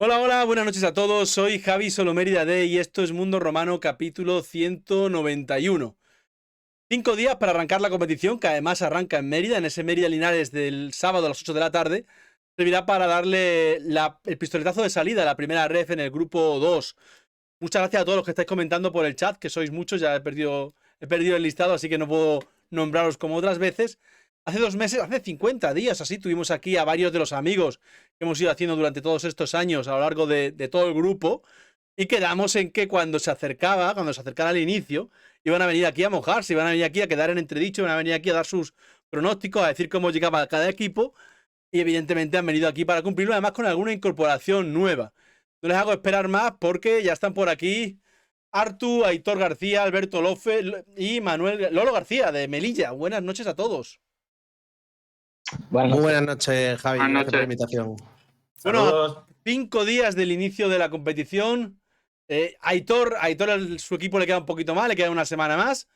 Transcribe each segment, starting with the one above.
Hola, hola, buenas noches a todos. Soy Javi Solomérida D y esto es Mundo Romano capítulo 191. 5 días para arrancar la competición, que además arranca en Mérida, en ese Mérida Linares del sábado a las 8 de la tarde. Servirá para darle el pistoletazo de salida a la primera ref en el grupo 2. Muchas gracias a todos los que estáis comentando por el chat, que sois muchos, ya he perdido el listado, así que no puedo nombraros como otras veces. Hace 2 meses, hace 50 días así, tuvimos aquí a varios de los amigos que hemos ido haciendo durante todos estos años a lo largo de todo el grupo. Y quedamos en que cuando se acercara al inicio, iban a venir aquí a mojarse, iban a venir aquí a quedar en entredicho, iban a venir aquí a dar sus pronósticos, a decir cómo llegaba cada equipo. Y evidentemente han venido aquí para cumplirlo, además con alguna incorporación nueva. No les hago esperar más porque ya están por aquí Artu, Aitor García, Alberto Lofe y Manuel Lolo García de Melilla. Buenas noches a todos. Buenas Muy noches. buenas noches, Javi. Buenas Gracias por la noches. invitación. Bueno, Saludos. a 5 días del inicio de la competición, Aitor, su equipo le queda un poquito más, le queda una semana más.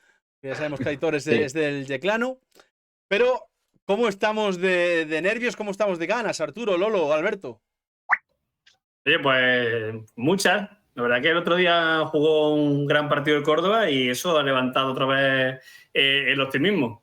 Ya sabemos que Aitor es del Yeclano. Pero, ¿cómo estamos de nervios? ¿Cómo estamos de ganas? Arturo, Lolo, Alberto. Oye, pues muchas. La verdad que el otro día jugó un gran partido el Córdoba y eso ha levantado otra vez el optimismo.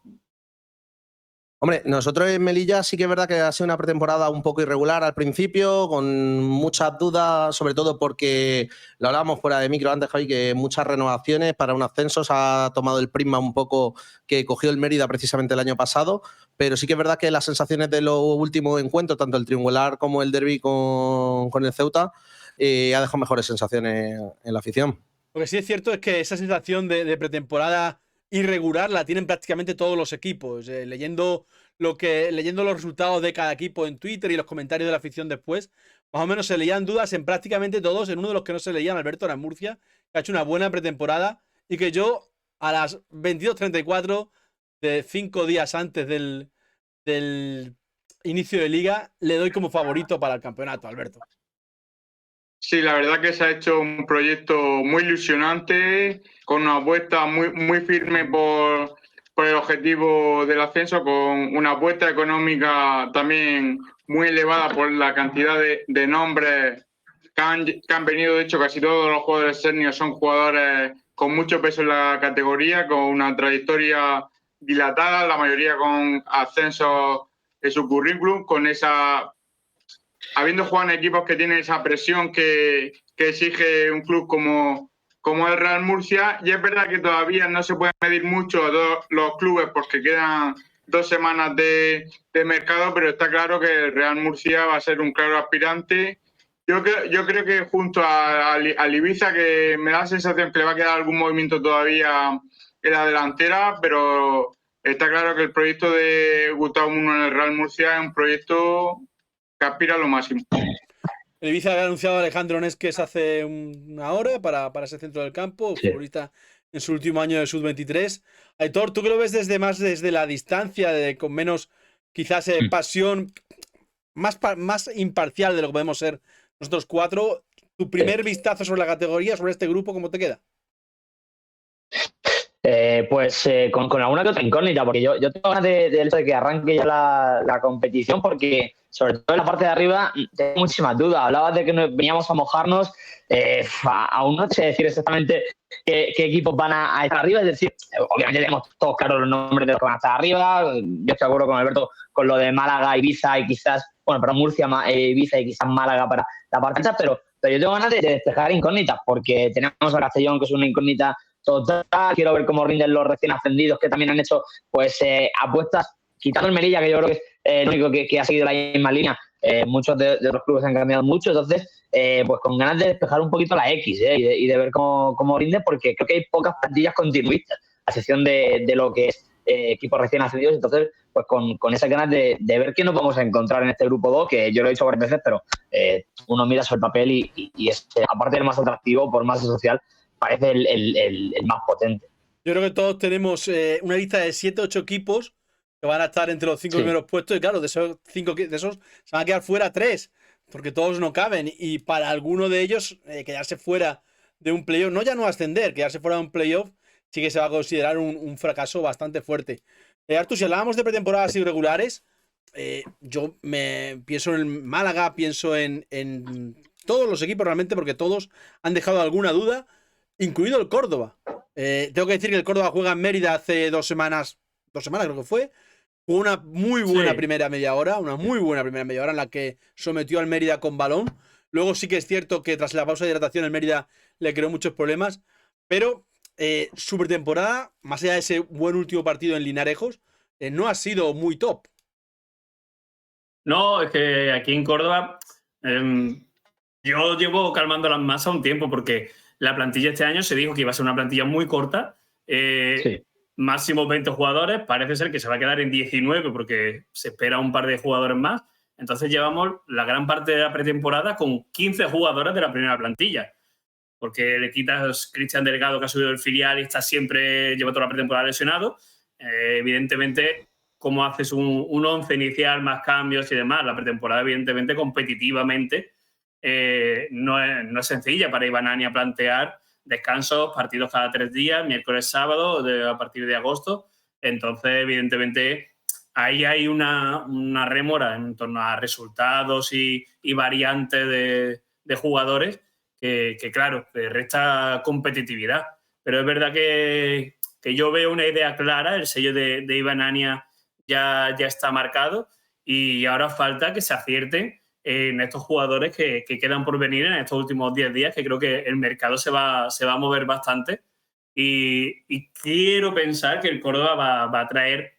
Hombre, nosotros en Melilla sí que es verdad que ha sido una pretemporada un poco irregular al principio, con muchas dudas, sobre todo porque lo hablábamos fuera de micro antes, Javi, que muchas renovaciones para un ascenso. Se ha tomado el prisma un poco que cogió el Mérida precisamente el año pasado, pero sí que es verdad que las sensaciones de los últimos encuentros, tanto el triangular como el derbi con el Ceuta, ha dejado mejores sensaciones en la afición. Lo que sí es cierto es que esa sensación de pretemporada irregular la tienen prácticamente todos los equipos. Leyendo los resultados de cada equipo en Twitter y los comentarios de la afición después, más o menos se leían dudas en prácticamente todos. En uno de los que no se leían, Alberto, era en Murcia, que ha hecho una buena pretemporada y que yo a las 22:34 de 5 días antes del inicio de liga le doy como favorito para el campeonato, Alberto. Sí, la verdad que se ha hecho un proyecto muy ilusionante, con una apuesta muy firme por el objetivo del ascenso, con una apuesta económica también muy elevada por la cantidad de nombres que han venido. De hecho, casi todos los jugadores seniors son jugadores con mucho peso en la categoría, con una trayectoria dilatada, la mayoría con ascensos en su currículum, con esa... habiendo jugado en equipos que tienen esa presión que exige un club como el Real Murcia. Y es verdad que todavía no se puede medir mucho a todos los clubes porque quedan 2 semanas de mercado, pero está claro que el Real Murcia va a ser un claro aspirante. Yo creo que junto al Ibiza, que me da la sensación que le va a quedar algún movimiento todavía en la delantera, pero está claro que el proyecto de Gustavo Muno en el Real Murcia es un proyecto que aspira a lo máximo. El Ibiza había anunciado a Alejandro Nesques hace una hora para ese centro del campo, Sí. futbolista en su último año de sub-23. Aitor, ¿tú que lo ves desde la distancia, con menos quizás pasión, más imparcial de lo que podemos ser nosotros cuatro? ¿Tu primer vistazo sobre la categoría, sobre este grupo, cómo te queda? Con alguna que otra incógnita, porque yo tengo ganas del hecho de que arranque ya la competición, porque sobre todo en la parte de arriba tengo muchísimas dudas. Hablabas de que veníamos a mojarnos, aún no sé decir exactamente qué equipos van a estar arriba, es decir, obviamente tenemos todos claros los nombres de los que van a estar arriba. Yo estoy de acuerdo con Alberto con lo de Málaga, Ibiza y quizás, Murcia, Ibiza y quizás Málaga para la parte alta, pero yo tengo ganas de despejar incógnitas, porque tenemos a Castellón, que es una incógnita total. Quiero ver cómo rinden los recién ascendidos, que también han hecho apuestas, quitando el Melilla, que yo creo que es el único que ha seguido la misma línea. Muchos de los clubes han cambiado mucho, entonces pues con ganas de despejar un poquito la X y de ver cómo rinde, porque creo que hay pocas plantillas continuistas, a excepción de lo que es equipos recién ascendidos. Entonces pues con esas ganas de ver qué nos vamos a encontrar en este grupo 2, que yo lo he dicho varias veces, pero uno mira sobre el papel y es, aparte del más atractivo por masa social, parece el más potente. Yo creo que todos tenemos una lista de 7-8 equipos que van a estar entre los 5 primeros puestos, y claro, de esos 5 de esos se van a quedar fuera 3, porque todos no caben, y para alguno de ellos quedarse fuera de un playoff, no ascender, quedarse fuera de un playoff, sí que se va a considerar un fracaso bastante fuerte. Artur, si hablábamos de pretemporadas irregulares, yo me pienso en Málaga, pienso en los equipos realmente, porque todos han dejado alguna duda, incluido el Córdoba. Tengo que decir que el Córdoba juega en Mérida hace 2 semanas creo que fue. Fue una muy buena primera media hora, en la que sometió al Mérida con balón. Luego sí que es cierto que tras la pausa de hidratación el Mérida le creó muchos problemas, pero su pretemporada, más allá de ese buen último partido en Linarejos, no ha sido muy top. No, es que aquí en Córdoba yo llevo calmando las masas un tiempo porque la plantilla este año se dijo que iba a ser una plantilla muy corta. Máximo 20 jugadores, parece ser que se va a quedar en 19 porque se espera un par de jugadores más. Entonces llevamos la gran parte de la pretemporada con 15 jugadores de la primera plantilla. Porque le quitas Cristian Delgado, que ha subido del filial y está siempre, lleva toda la pretemporada lesionado. Evidentemente, como haces un 11 inicial, más cambios y demás, la pretemporada, evidentemente, competitivamente, no es sencilla para Iván Ania plantear descansos, partidos cada 3 días, miércoles, sábado, a partir de agosto. Entonces, evidentemente, ahí hay una rémora en torno a resultados y variantes de jugadores que claro, que resta competitividad. Pero es verdad que yo veo una idea clara, el sello de Iván Ania ya está marcado y ahora falta que se acierten en estos jugadores que quedan por venir en estos últimos 10 días, que creo que el mercado se va a mover bastante y quiero pensar que el Córdoba va a traer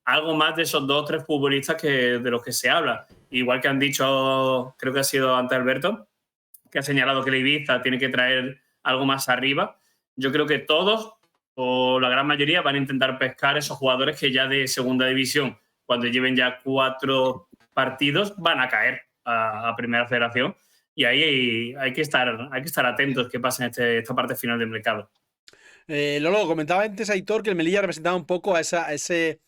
algo más de esos 2 o 3 futbolistas de los que se habla. Igual que han dicho, creo que ha sido ante Alberto, que ha señalado que el Ibiza tiene que traer algo más arriba. Yo creo que todos, o la gran mayoría, van a intentar pescar esos jugadores que ya de segunda división, cuando lleven ya 4 partidos, van a caer a Primera Federación. Y ahí hay que estar atentos qué pasa en esta parte final del mercado. Lolo, comentaba antes Aitor que el Melilla representaba un poco a ese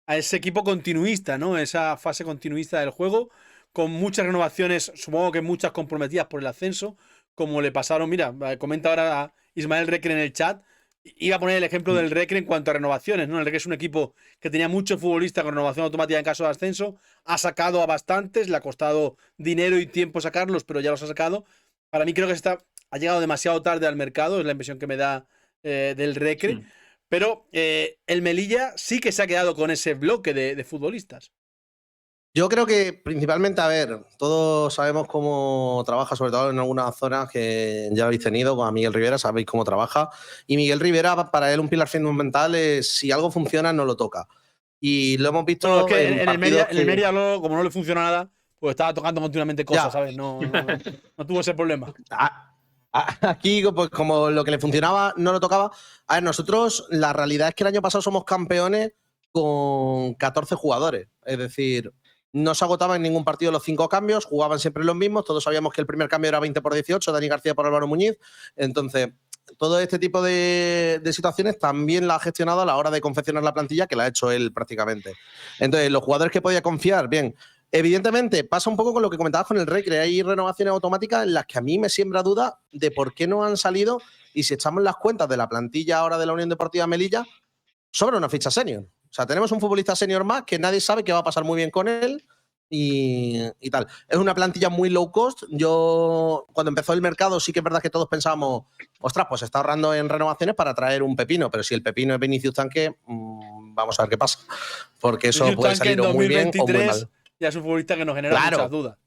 equipo continuista, ¿no? Esa fase continuista del juego, con muchas renovaciones, supongo que muchas comprometidas por el ascenso, como le pasaron, mira, comenta ahora a Ismael Recre en el chat, iba a poner el ejemplo del Recre en cuanto a renovaciones, ¿no? El Recre es un equipo que tenía muchos futbolistas con renovación automática en caso de ascenso, ha sacado a bastantes, le ha costado dinero y tiempo sacarlos, pero ya los ha sacado. Para mí creo que ha llegado demasiado tarde al mercado, es la impresión que me da del Recre. Sí. Pero el Melilla sí que se ha quedado con ese bloque de futbolistas. Yo creo que principalmente, a ver, todos sabemos cómo trabaja, sobre todo en algunas zonas que ya habéis tenido con Miguel Rivera, sabéis cómo trabaja. Y Miguel Rivera, para él, un pilar fundamental es si algo funciona, no lo toca. Y lo hemos visto. No, es que en el Mérida, como no le funciona nada, pues estaba tocando continuamente cosas, ya. ¿Sabes? No tuvo ese problema. Aquí, pues como lo que le funcionaba no lo tocaba. A ver, nosotros, la realidad es que el año pasado somos campeones con 14 jugadores. Es decir, no se agotaban en ningún partido los 5 cambios, jugaban siempre los mismos. Todos sabíamos que el primer cambio era 20 por 18, Dani García por Álvaro Muñiz. Entonces, todo este tipo de situaciones también la ha gestionado a la hora de confeccionar la plantilla, que la ha hecho él prácticamente. Entonces, los jugadores que podía confiar, bien. Evidentemente, pasa un poco con lo que comentabas con el Recre. Hay renovaciones automáticas en las que a mí me siembra duda de por qué no han salido, y si echamos las cuentas de la plantilla ahora de la Unión Deportiva Melilla, sobra una ficha senior. O sea, tenemos un futbolista senior más que nadie sabe qué va a pasar muy bien con él y tal. Es una plantilla muy low cost. Yo, cuando empezó el mercado, sí que es verdad que todos pensábamos, ostras, pues se está ahorrando en renovaciones para traer un pepino, pero si el pepino es Vinicius Tanque, vamos a ver qué pasa. Porque eso puede salir muy bien o muy mal. Ya es un futbolista que nos genera muchas dudas.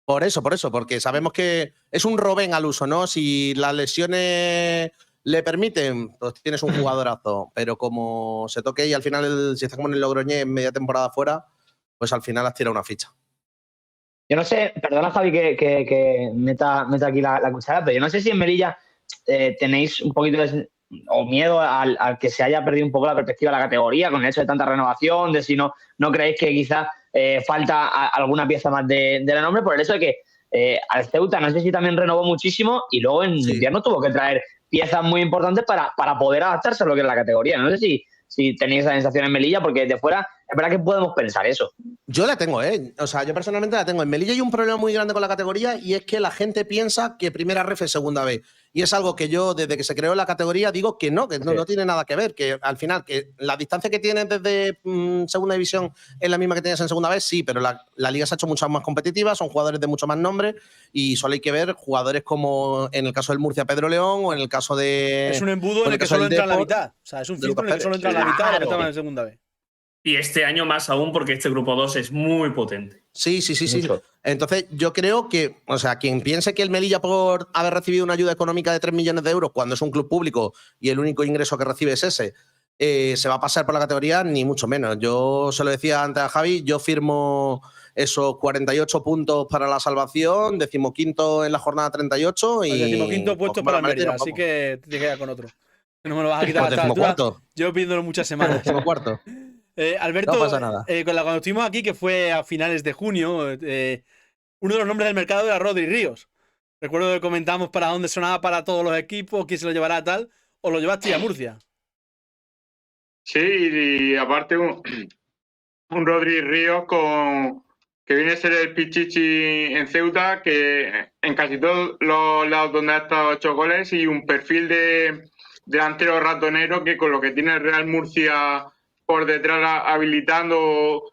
Por eso, porque sabemos que es un Robben al uso, ¿no? Si las lesiones le permiten, pues tienes un jugadorazo, pero como se toque y al final, si está como en el Logroñés en media temporada fuera, pues al final has tirado una ficha. Yo no sé, perdona Javi que meta aquí la cuchara, pero yo no sé si en Melilla tenéis un poquito o miedo al que se haya perdido un poco la perspectiva de la categoría con el hecho de tanta renovación, de si no creéis que quizás falta alguna pieza más de renombre, por el hecho de que al Ceuta no sé si también renovó muchísimo y luego en invierno tuvo que traer piezas muy importantes para poder adaptarse a lo que es la categoría. No sé si tenéis esa sensación en Melilla, porque desde fuera es verdad que podemos pensar eso. Yo la tengo, ¿eh? O sea, yo personalmente la tengo. En Melilla hay un problema muy grande con la categoría y es que la gente piensa que primera ref es segunda B. Y es algo que yo, desde que se creó la categoría, digo que no tiene nada que ver. Que al final, que la distancia que tienes desde segunda división es la misma que tienes en segunda B, sí, pero la liga se ha hecho mucho más competitiva, son jugadores de mucho más nombre y solo hay que ver jugadores como en el caso del Murcia Pedro León o en el caso de... Es un embudo en el que solo entra la mitad. O sea, es un filtro en el que solo entra la mitad de los que estaban en segunda B. Y este año más aún porque este grupo 2 es muy potente. Sí. Entonces, yo creo que, o sea, quien piense que el Melilla por haber recibido una ayuda económica de 3 millones de euros cuando es un club público y el único ingreso que recibe es ese, se va a pasar por la categoría, ni mucho menos. Yo se lo decía antes a Javi, yo firmo esos 48 puntos para la salvación, 15º en la jornada 38 y... El 15º puesto para Mérida, así que te quedas con otro. No me lo vas a quitar hasta la altura. Yo pidiéndolo muchas semanas. 14º. Alberto, no pasa nada. Cuando estuvimos aquí, que fue a finales de junio, uno de los nombres del mercado era Rodri Ríos. Recuerdo que comentamos para dónde sonaba para todos los equipos, quién se lo llevará tal, o lo llevaste a Murcia. Sí, y aparte un Rodri Ríos que viene a ser el Pichichi en Ceuta, que en casi todos los lados donde ha estado 8 goles y un perfil de delantero ratonero que con lo que tiene el Real Murcia por detrás habilitando,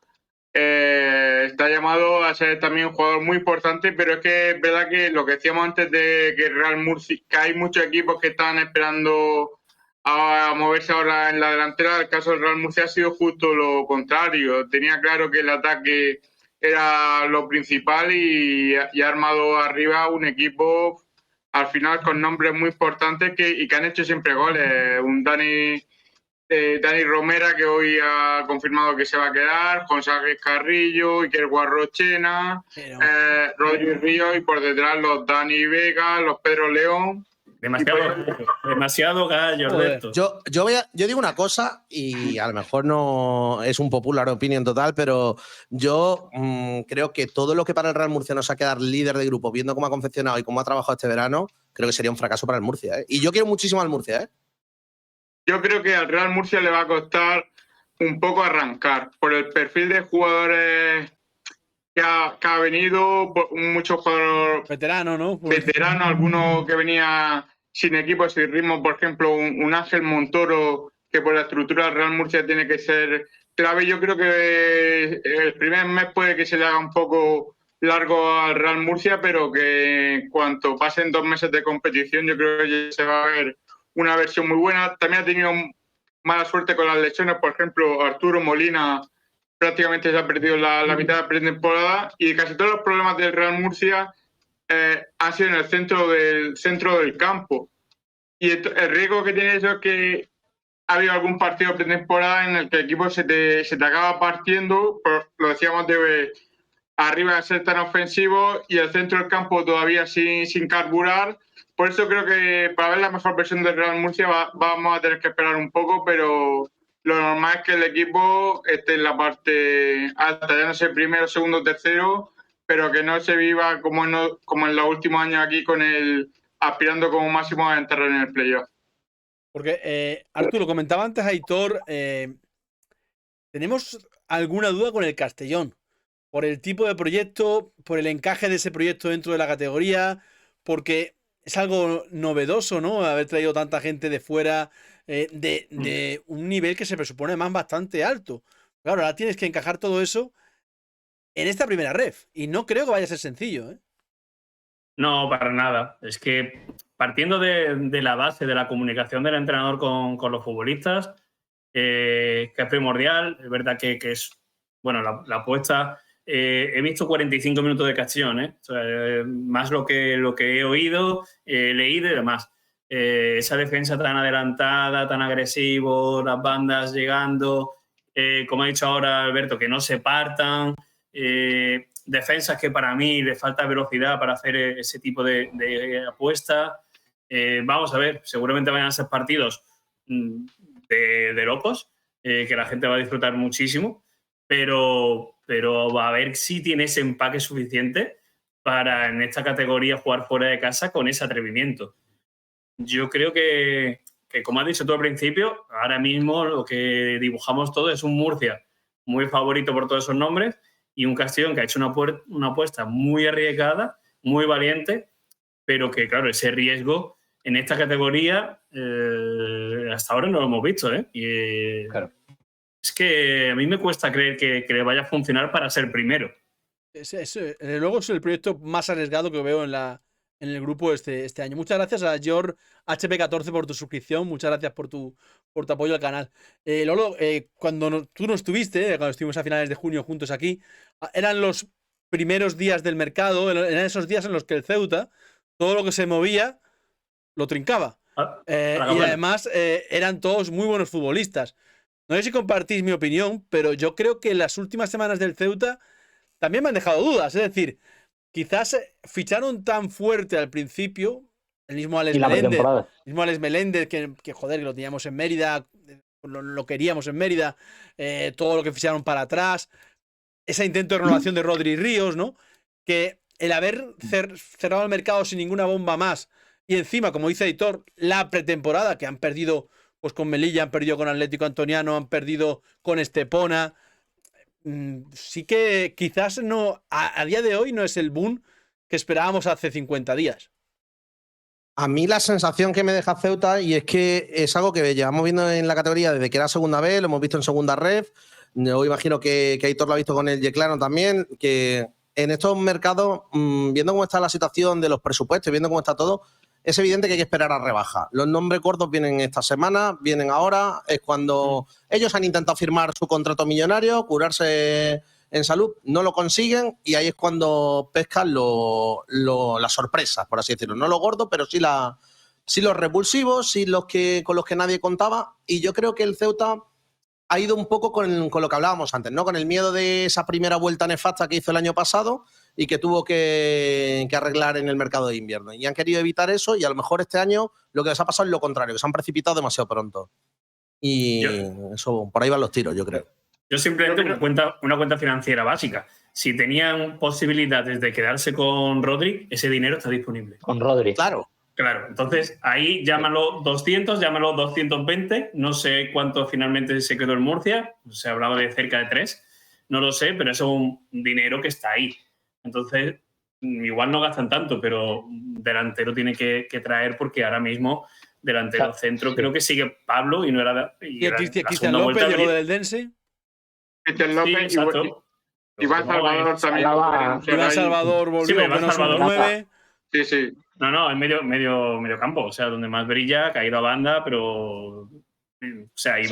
está llamado a ser también un jugador muy importante, pero es que es verdad que lo que decíamos antes de que Real Murcia, que hay muchos equipos que están esperando a moverse ahora en la delantera. El caso del Real Murcia ha sido justo lo contrario. Tenía claro que el ataque era lo principal y ha armado arriba un equipo al final con nombres muy importantes y que han hecho siempre goles. Un Dani Romera, que hoy ha confirmado que se va a quedar, José Carrillo, Iker Guarrochena, Rodri Ríos y por detrás los Dani Vega, los Pedro León. Demasiado gallo, Alberto. Yo digo una cosa y a lo mejor no es un popular opinion total, pero yo creo que todo lo que para el Real Murcia nos ha quedado líder de grupo, viendo cómo ha confeccionado y cómo ha trabajado este verano, creo que sería un fracaso para el Murcia, ¿eh? Y yo quiero muchísimo al Murcia, ¿eh? Yo creo que al Real Murcia le va a costar un poco arrancar por el perfil de jugadores que ha venido, muchos jugadores veteranos, ¿no? Veteranos, algunos que venía sin equipo, sin ritmo, por ejemplo, un Ángel Montoro, que por la estructura del Real Murcia tiene que ser clave. Yo creo que el primer mes puede que se le haga un poco largo al Real Murcia, pero que en cuanto pasen 2 meses de competición, yo creo que se va a ver una versión muy buena. También ha tenido mala suerte con las lesiones, por ejemplo, Arturo Molina prácticamente se ha perdido la mitad de la pretemporada y casi todos los problemas del Real Murcia han sido en el centro del campo. Y el riesgo que tiene eso es que ha habido algún partido de pretemporada en el que el equipo se te acaba partiendo, lo decíamos, de arriba de ser tan ofensivo y el centro del campo todavía sin carburar. Por eso creo que para ver la mejor versión del Real Murcia vamos a tener que esperar un poco, pero lo normal es que el equipo esté en la parte alta, ya no sé, primero, segundo, tercero, pero que no se viva como en los últimos años aquí aspirando como máximo a entrar en el playoff. Porque, Arturo, comentaba antes Aitor, tenemos alguna duda con el Castellón, por el tipo de proyecto, por el encaje de ese proyecto dentro de la categoría, porque es algo novedoso, ¿no? Haber traído tanta gente de fuera, de un nivel que se presupone además bastante alto. Claro, ahora tienes que encajar todo eso en esta primera ref. Y no creo que vaya a ser sencillo, ¿eh? No, para nada. Es que partiendo de la base de la comunicación del entrenador con los futbolistas, que es primordial, es verdad que es, bueno, la apuesta... he visto 45 minutos de Castellón, ¿eh? O sea, más lo que he oído, leído y demás. Esa defensa tan adelantada, tan agresivo, las bandas llegando, como ha dicho ahora Alberto, que no se partan, defensas que para mí le falta velocidad para hacer ese tipo de apuesta. Vamos a ver, seguramente vayan a ser partidos de locos, que la gente va a disfrutar muchísimo, pero va a ver si tiene ese empaque suficiente para en esta categoría jugar fuera de casa con ese atrevimiento. Yo creo que como has dicho tú al principio, ahora mismo lo que dibujamos todo es un Murcia muy favorito por todos esos nombres, y un Castellón que ha hecho una apuesta muy arriesgada, muy valiente, pero que, claro, ese riesgo en esta categoría hasta ahora no lo hemos visto, ¿eh? Y, claro. Es que a mí me cuesta creer que le vaya a funcionar para ser primero. Luego es el proyecto más arriesgado que veo en el grupo este año. Muchas gracias a George HP14 por tu suscripción. Muchas gracias por tu apoyo al canal. Lolo, cuando tú no estuviste, cuando estuvimos a finales de junio juntos aquí, eran los primeros días del mercado, eran esos días en los que el Ceuta, todo lo que se movía, lo trincaba. Y además eran todos muy buenos futbolistas. No sé si compartís mi opinión, pero yo creo que las últimas semanas del Ceuta también me han dejado dudas. Es decir, quizás ficharon tan fuerte al principio, el mismo Alex Meléndez, que joder, que lo teníamos en Mérida, lo queríamos en Mérida, todo lo que ficharon para atrás, ese intento de renovación de Rodri Ríos, ¿no? Que el haber cerrado el mercado sin ninguna bomba más, y encima, como dice Aitor, la pretemporada que han perdido pues con Melilla, han perdido con Atlético Antoniano, han perdido con Estepona. Sí que quizás no, a día de hoy no es el boom que esperábamos hace 50 días. A mí la sensación que me deja Ceuta, y es que es algo que llevamos viendo en la categoría desde que era segunda vez, lo hemos visto en segunda ref, yo imagino que Aitor lo ha visto con el Yeclano también, que en estos mercados, viendo cómo está la situación de los presupuestos, viendo cómo está todo, es evidente que hay que esperar a rebaja. Los nombres gordos vienen esta semana, vienen ahora, es cuando ellos han intentado firmar su contrato millonario, curarse en salud, no lo consiguen, y ahí es cuando pescan las sorpresas, por así decirlo. No los gordos, pero sí los revulsivos, sí con los que nadie contaba, y yo creo que el Ceuta ha ido un poco con lo que hablábamos antes, ¿no? Con el miedo de esa primera vuelta nefasta que hizo el año pasado y que tuvo que arreglar en el mercado de invierno. Y han querido evitar eso, y a lo mejor este año lo que les ha pasado es lo contrario, que se han precipitado demasiado pronto. Y eso, por ahí van los tiros, yo creo. Yo simplemente una cuenta financiera básica. Si tenían posibilidades de quedarse con Rodri, ese dinero está disponible. Con Rodri. Claro, entonces ahí llámalo 200, llámalo 220, no sé cuánto finalmente se quedó en Murcia, se hablaba de cerca de 3, no lo sé, pero eso es un dinero que está ahí. Entonces, igual no gastan tanto, pero delantero tiene que traer, porque ahora mismo delantero centro creo que sigue Pablo y no era... Cristian López llegó del Dense. Cristian López Iván Salvador también. Iván Salvador volvió, Iván Salvador 9. Sí. No, en medio campo, o sea, donde más brilla, caído a banda, pero... O sea, que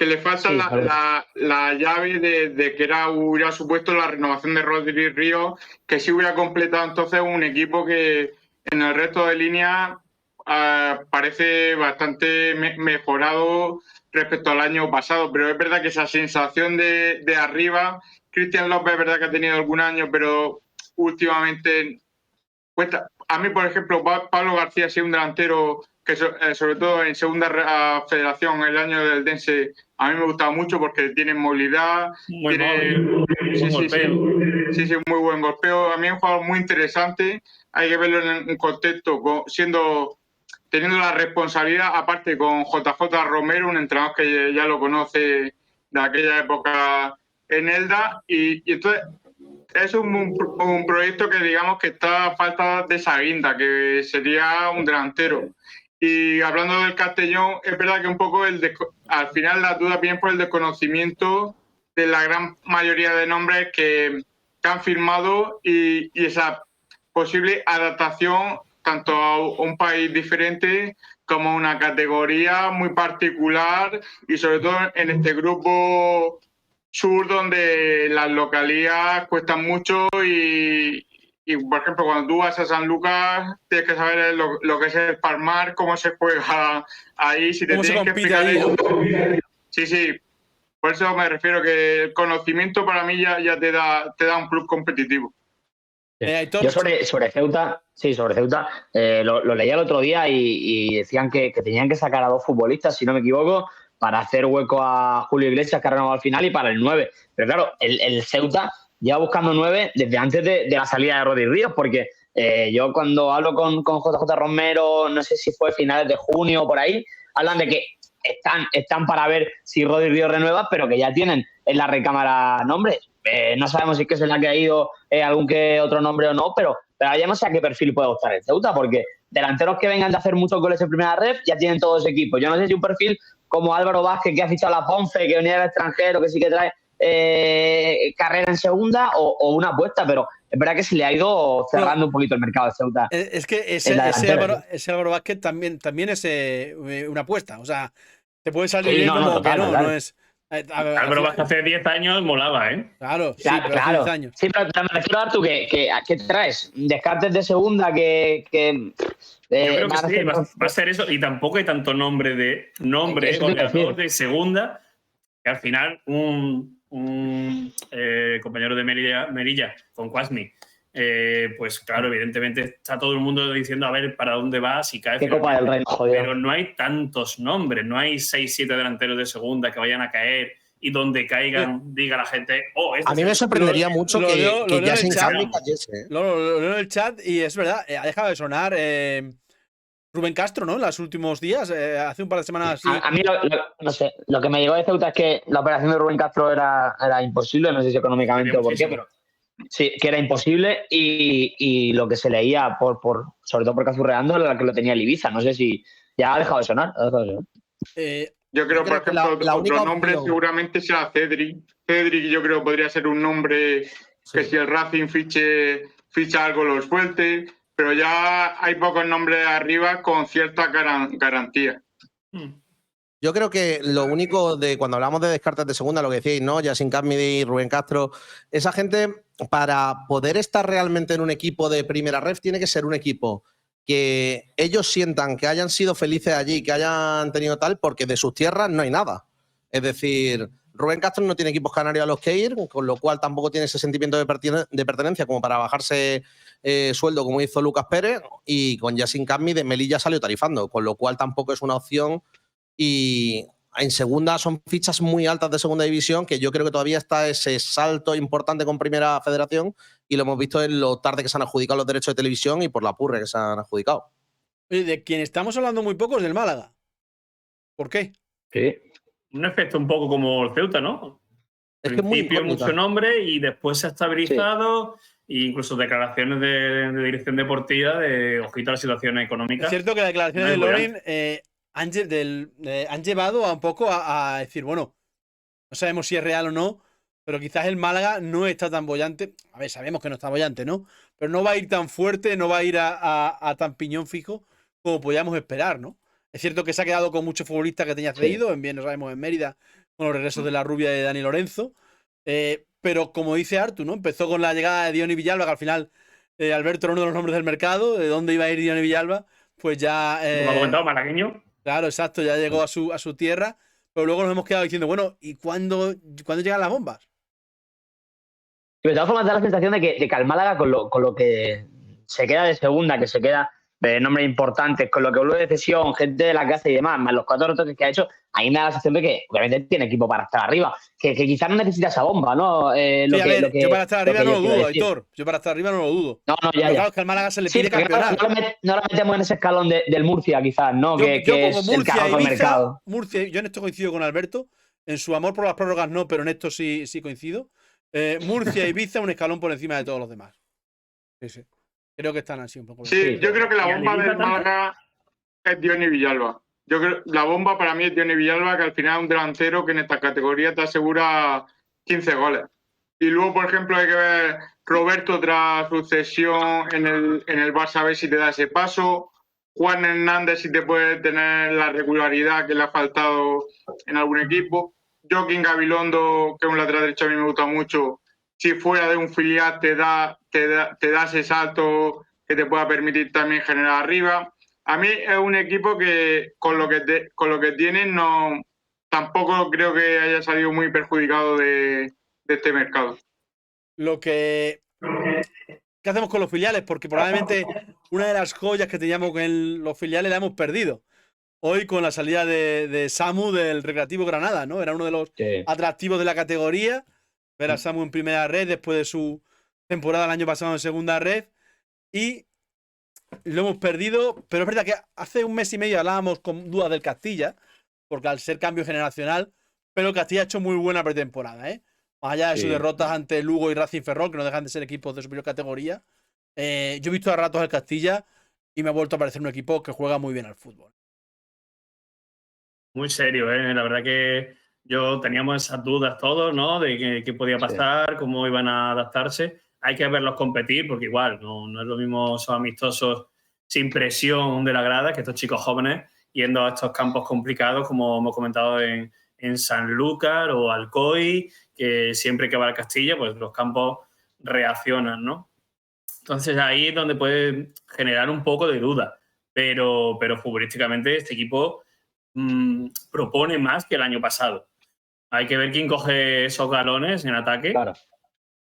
le falta la llave de que hubiera supuesto la renovación de Rodri Ríos, que sí hubiera completado entonces un equipo que en el resto de línea parece bastante mejorado respecto al año pasado, pero es verdad que esa sensación de arriba, Cristian López es verdad que ha tenido algún año, pero últimamente... A mí, por ejemplo, Pablo García ha sido un delantero que, sobre todo en segunda federación, el año del Dense, a mí me gustaba mucho porque tiene movilidad, muy buen golpeo. A mí es un jugador muy interesante. Hay que verlo en un contexto teniendo la responsabilidad, aparte con JJ Romero, un entrenador que ya lo conoce de aquella época en Elda, y entonces es un proyecto que digamos que está a falta de esa guinda, que sería un delantero. Y hablando del Castellón, es verdad que un poco al final las dudas vienen por el desconocimiento de la gran mayoría de nombres que han firmado y esa posible adaptación tanto a un país diferente como a una categoría muy particular, y sobre todo en este grupo sur donde las localías cuestan mucho y por ejemplo, cuando tú vas a San Lucas tienes que saber lo que es el Palmar, cómo se juega ahí, si te tienes que explicar eso. Sí, por eso me refiero que el conocimiento para mí ya te da un plus competitivo. Yo sobre Ceuta, lo leía el otro día y decían que tenían que sacar a 2 futbolistas, si no me equivoco, para hacer hueco a Julio Iglesias, que ha renovado al final, y para el 9. Pero claro, el Ceuta lleva buscando 9 desde antes de la salida de Rodri Ríos, porque yo cuando hablo con JJ Romero, no sé si fue finales de junio o por ahí, hablan de que están para ver si Rodri Río renueva, pero que ya tienen en la recámara nombres. No sabemos si es que se le ha caído algún que otro nombre o no, pero ya no sé a qué perfil puede optar el Ceuta, porque delanteros que vengan de hacer muchos goles en primera red ya tienen todo ese equipo. Yo no sé si un perfil como Álvaro Vázquez, que ha fichado a la Ponce, que venía del extranjero, que sí que trae carrera en segunda, o una apuesta, pero es verdad que se le ha ido cerrando un poquito el mercado de Ceuta. Es que ese Álvaro Vázquez también es una apuesta. O sea, te puede salir bien como que no, no es. Álvaro Vázquez hace 10 años molaba, ¿eh? Claro, sí, claro, pero hace 10 años. Sí, pero me refiero a tú que traes descartes de segunda que yo creo que sí, va a ser eso. Y tampoco hay tanto nombre goleador de segunda, que al final un compañero de Merilla con Quasmi, pues claro, evidentemente está todo el mundo diciendo a ver para dónde va, si cae. ¿Qué Copa del Rey? Joder. Pero no hay tantos nombres, no hay 6-7 delanteros de segunda que vayan a caer y donde caigan diga la gente, a mí me sorprendería mucho que ya sin cambio cayese. Lo leo en el chat y es verdad, ha dejado de sonar Rubén Castro, ¿no? En los últimos días, hace un par de semanas. Sí. A mí, no sé, lo que me llegó de Ceuta es que la operación de Rubén Castro era imposible, no sé si económicamente o por qué, pero sí, que era imposible y lo que se leía, sobre todo por Cazurreando, era que lo tenía el Ibiza. No sé si ya ha dejado de sonar. Yo creo, por ejemplo, otro nombre seguramente será Cedric. Cedric yo creo podría ser un nombre que si el Racing ficha algo lo suelte, pero ya hay pocos nombres arriba con cierta garantía. Yo creo que lo único de cuando hablamos de descartes de segunda, lo que decíais, ¿no? Yacine Camidi, Rubén Castro, esa gente, para poder estar realmente en un equipo de primera ref, tiene que ser un equipo que ellos sientan que hayan sido felices allí, que hayan tenido tal, porque de sus tierras no hay nada. Es decir, Rubén Castro no tiene equipos canarios a los que ir, con lo cual tampoco tiene ese sentimiento de pertenencia como para bajarse sueldo como hizo Lucas Pérez, y con Yacine Camidi de Melilla salió tarifando, con lo cual tampoco es una opción. Y en segunda son fichas muy altas de segunda división, que yo creo que todavía está ese salto importante con Primera Federación, y lo hemos visto en lo tarde que se han adjudicado los derechos de televisión y por la purre que se han adjudicado. De quien estamos hablando muy poco es del Málaga. ¿Por qué? Sí. Un efecto un poco como el Ceuta, ¿no? Es Al que muy principio mucho nombre y después se ha estabilizado, e incluso declaraciones de dirección deportiva de ojito a la situación económica. Es cierto que las declaraciones de Loren han llevado a un poco a decir, bueno, no sabemos si es real o no, pero quizás el Málaga no está tan bollante. A ver, sabemos que no está bollante, ¿no? Pero no va a ir tan fuerte, no va a ir a tan piñón fijo como podíamos esperar, ¿no? Es cierto que se ha quedado con muchos futbolistas que tenía cedido, en bien no sabemos, en Mérida, con los regresos de la rubia de Dani Lorenzo. Pero como dice Artu, ¿no? Empezó con la llegada de Diony Villalba, que al final Alberto era uno de los nombres del mercado, de dónde iba a ir Diony Villalba, pues ya... como ha comentado, malagueño. Claro, exacto, ya llegó a su tierra, pero luego nos hemos quedado diciendo, bueno, ¿y cuándo llegan las bombas? Pero de todas formas da la sensación de que al Málaga, con lo que se queda de segunda, que se queda de nombres importantes, con lo que vuelve de cesión, gente de la casa y demás, más los 4 retoques que ha hecho, ahí me da la sensación de que obviamente tiene equipo para estar arriba, que quizás no necesita esa bomba, ¿no? Yo para estar arriba no lo dudo, Aitor. Yo para estar arriba no lo dudo. No, ya. Claro, es que al Málaga se le pide campeonar. No lo metemos en ese escalón del Murcia, quizás, ¿no? Yo que es como el carro del mercado. Murcia, yo en esto coincido con Alberto. En su amor por las prórrogas no, pero en esto sí coincido. Murcia y Ibiza un escalón por encima de todos los demás. Sí. Creo que están así un poco. Sí, yo creo que la bomba del Málaga es Diony Villalba. Yo creo la bomba para mí es Diony Villalba, que al final es un delantero que en esta categoría te asegura 15 goles. Y luego, por ejemplo, hay que ver Roberto tras su cesión en el Barça, a ver si te da ese paso. Juan Hernández si te puede tener la regularidad que le ha faltado en algún equipo. Joaquín Gabilondo, que es un lateral derecho, a mí me gusta mucho. Si fuera de un filial te da ese salto que te pueda permitir también generar arriba. A mí es un equipo que con lo que tienen no tampoco creo que haya salido muy perjudicado de este mercado. ¿Qué hacemos con los filiales? Porque probablemente una de las joyas que teníamos con los filiales la hemos perdido. Hoy con la salida de Samu del Recreativo Granada, ¿no? Era uno de los atractivos de la categoría. Ver a Samu en primera red después de su temporada el año pasado en segunda red. Y lo hemos perdido. Pero es verdad que hace un mes y medio hablábamos con dudas del Castilla. porque al ser cambio generacional, pero Castilla ha hecho muy buena pretemporada, ¿eh? Más allá de sus derrotas ante Lugo y Racing Ferrol, que no dejan de ser equipos de superior categoría. Yo he visto a ratos al Castilla y me ha vuelto a parecer un equipo que juega muy bien al fútbol. Muy serio, ¿eh? La verdad que teníamos esas dudas todos, ¿no? De qué podía pasar, cómo iban a adaptarse. Hay que verlos competir porque igual no es lo mismo, son amistosos sin presión de la grada que estos chicos jóvenes yendo a estos campos complicados, como hemos comentado en Sanlúcar o Alcoy, que siempre que va al Castilla, pues los campos reaccionan, ¿no? Entonces ahí es donde puede generar un poco de duda, pero futbolísticamente este equipo propone más que el año pasado. Hay que ver quién coge esos galones en ataque, claro,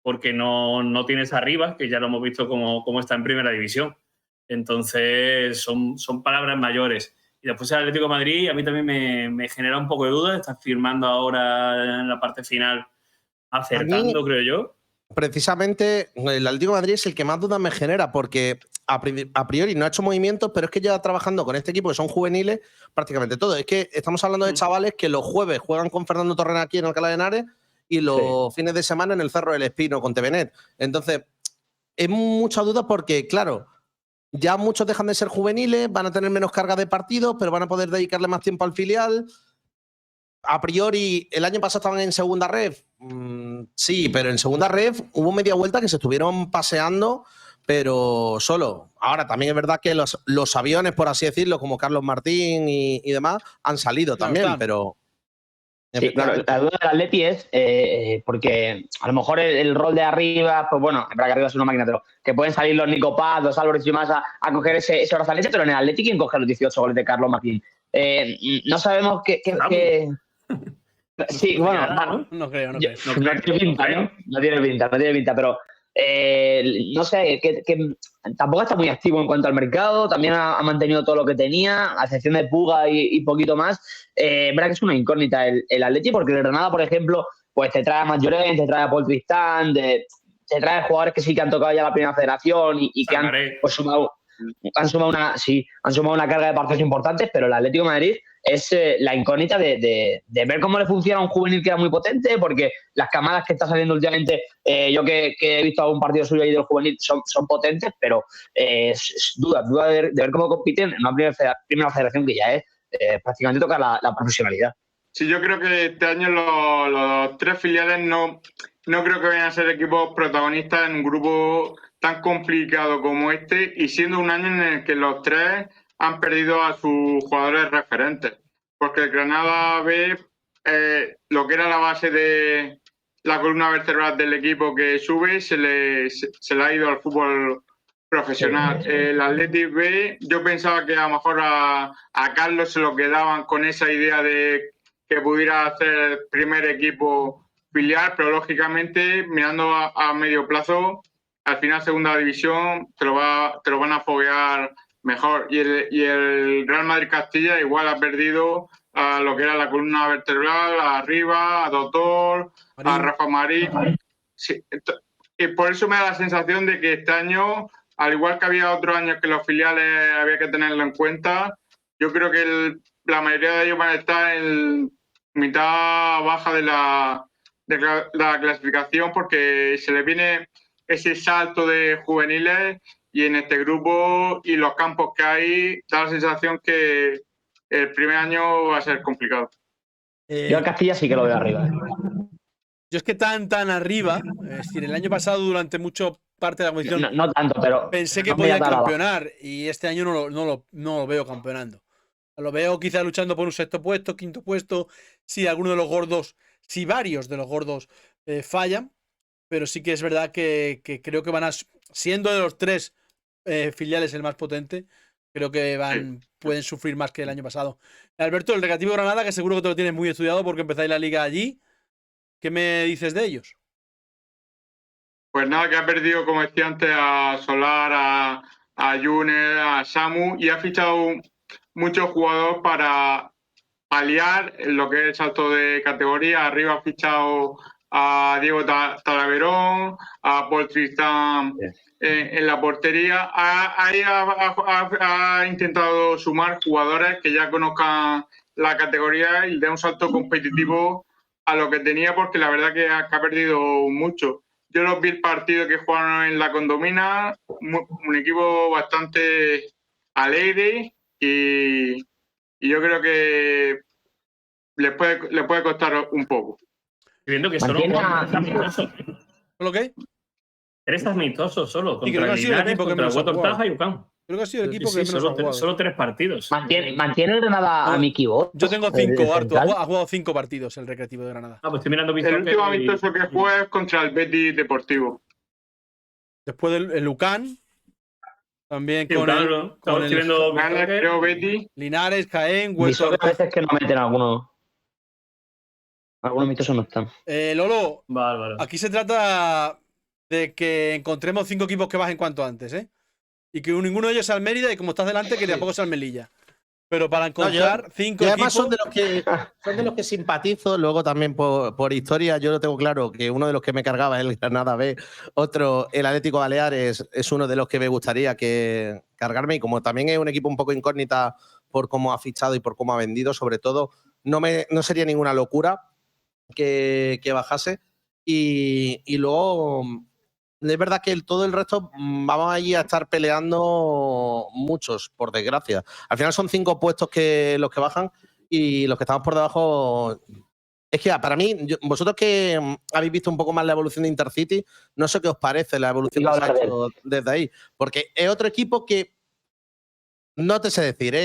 porque no tienes arriba, que ya lo hemos visto cómo está en primera división. Entonces son palabras mayores. Y después el Atlético de Madrid a mí también me genera un poco de duda. Está firmando ahora en la parte final, acertando, creo yo. Precisamente el Atlético de Madrid es el que más dudas me genera, porque a priori no ha hecho movimientos, pero es que lleva trabajando con este equipo, que son juveniles, prácticamente todo. Es que estamos hablando de chavales que los jueves juegan con Fernando Torrent aquí en Alcalá de Henares y los fines de semana en el Cerro del Espino con TVNet. Entonces, es mucha duda porque, claro, ya muchos dejan de ser juveniles, van a tener menos carga de partidos, pero van a poder dedicarle más tiempo al filial. A priori, el año pasado estaban en segunda ref. Sí, pero en segunda ref hubo media vuelta que se estuvieron paseando, pero solo. Ahora, también es verdad que los aviones, por así decirlo, como Carlos Martín y demás, han salido también, pero... Sí, claro, la duda del Atleti es porque a lo mejor el rol de arriba, pues bueno, es verdad que arriba es una máquina, pero que pueden salir los Nico Paz, los Álvarez y más a coger ese brazalete, pero en el Atleti, ¿quién coge los 18 goles de Carlos Martín? No sabemos qué sí, bueno, no creo. No tiene pinta, ¿no? No tiene pinta, pero no sé, que tampoco está muy activo en cuanto al mercado, también ha mantenido todo lo que tenía, a excepción de Puga y poquito más. Verdad que es una incógnita el Atleti, porque el Granada, por ejemplo, pues te trae a Mayorén, te trae a Paul Tristán, te trae jugadores que sí que han tocado ya la primera federación y que han sumado una carga de partidos importantes, pero el Atlético de Madrid es la incógnita de ver cómo le funciona a un juvenil que era muy potente, porque las camadas que está saliendo últimamente, yo que he visto algún partido suyo ahí del juvenil, son potentes, pero es duda de ver cómo compiten en una primera federación que ya es prácticamente tocar la profesionalidad. Sí, yo creo que este año los tres filiales no creo que vayan a ser equipos protagonistas en un grupo tan complicado como este, y siendo un año en el que los tres han perdido a sus jugadores referentes, porque el Granada B, lo que era la base de la columna vertebral del equipo que sube, se le ha ido al fútbol profesional. Sí. El Athletic B, yo pensaba que a lo mejor a Carlos se lo quedaban con esa idea de que pudiera hacer primer equipo filial, pero lógicamente mirando a medio plazo, al final segunda división te lo van a foguear mejor. Y el Real Madrid Castilla igual ha perdido a lo que era la columna vertebral, arriba, a Doctor, a Rafa Marín. Sí, y por eso me da la sensación de que este año, al igual que había otros años que los filiales había que tenerlo en cuenta, yo creo que la mayoría de ellos van a estar en mitad baja de la clasificación, porque se les viene ese salto de juveniles, y en este grupo y los campos que hay da la sensación que el primer año va a ser complicado. Yo a Castilla sí que lo veo arriba. Yo es que tan arriba, es decir, el año pasado durante mucho parte de la competición no tanto, pero pensé que podía campeonar, y este año no lo veo campeonando. Lo veo quizá luchando por un sexto puesto, quinto puesto, si alguno de los gordos, si varios de los gordos fallan, pero sí que es verdad que creo que van a, siendo de los tres filiales el más potente, creo que pueden sufrir más que el año pasado. Alberto, el Recreativo Granada, que seguro que te lo tienes muy estudiado porque empezáis la liga allí, ¿qué me dices de ellos? Pues nada, que ha perdido, como decía antes, a Solar, a Yunes, a Samu, y ha fichado muchos jugadores para paliar lo que es el salto de categoría. Arriba ha fichado a Diego Talaverón, a Paul Tristán en la portería. Ahí ha intentado sumar jugadores que ya conozcan la categoría y le dé un salto competitivo a lo que tenía, porque la verdad que ha perdido mucho. Yo los vi el partido que jugaron en la Condomina, un equipo bastante alegre y yo creo que le puede costar un poco. Viendo que solo ¿Lo qué? Eres amistoso solo, Sí, contra el Linares, contra el Guatortaja y UCAM. Creo que ha sido el equipo que menos ha jugado. Solo 3 partidos. ¿Mantiene el Granada a Miki Bosch? Yo tengo 5, Artu. Ha jugado 5 partidos el Recreativo de Granada. Pues estoy mirando el último amistoso que juega es contra el Betis Deportivo. Después el Lucan. También sí, con creo Betis. Linares, Jaén, Huerto. A veces que no meten algunos amistosos no están. Lolo, vale. Aquí se trata de que encontremos 5 equipos que bajen cuanto antes, ¿eh? Y que ninguno de ellos sea el Mérida y como estás delante, que tampoco sea el Melilla. Pero para encontrar 5 equipos... Además son de los que simpatizo. Luego también por historia yo lo tengo claro que uno de los que me cargaba es el Granada B. Otro, el Atlético Baleares, es uno de los que me gustaría cargarme. Y como también es un equipo un poco incógnita por cómo ha fichado y por cómo ha vendido, sobre todo, no sería ninguna locura que bajase. Y luego... Es verdad que todo el resto vamos allí a estar peleando muchos, por desgracia. Al final son 5 puestos los que bajan y los que estamos por debajo... Es que para mí, vosotros que habéis visto un poco más la evolución de Intercity, no sé qué os parece la evolución que se ha hecho desde ahí. Porque es otro equipo que no te sé decir,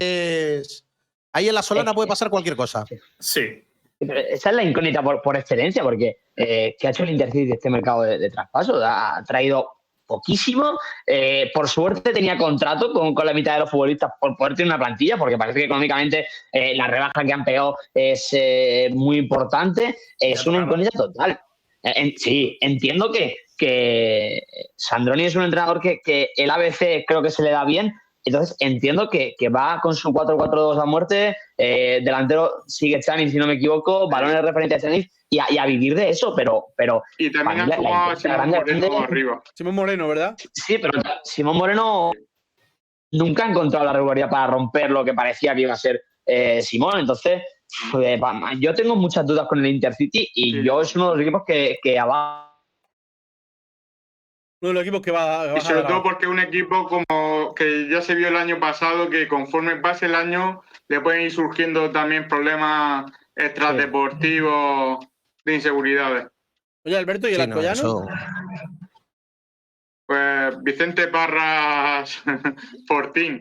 ahí en la Solana puede pasar cualquier cosa. Sí. Esa es la incógnita por excelencia, porque ¿qué ha hecho el Intercity de este mercado de traspaso? Ha traído poquísimo. Por suerte tenía contrato con la mitad de los futbolistas por poder tener una plantilla, porque parece que económicamente la rebaja que han pegado es muy importante. Es una incógnita total. Sí, entiendo que Sandroni es un entrenador que el ABC creo que se le da bien. Entonces entiendo que va con su 4-4-2 a muerte, delantero sigue Chanis, si no me equivoco, balones de referencia a Chanis y a vivir de eso, pero y también ha jugado Simón Moreno arriba. Simón Moreno, ¿verdad? Sí, pero Simón Moreno nunca ha encontrado la regularidad para romper lo que parecía que iba a ser Simón. Entonces, yo tengo muchas dudas con el Intercity y yo es uno de los equipos que abajo. Uno de los equipos que va y sobre todo porque es un equipo como que ya se vio el año pasado, que conforme pase el año le pueden ir surgiendo también problemas extradeportivos de inseguridades. Oye, Alberto, ¿y el Alcoyano? Pues Vicente Parras Fortín.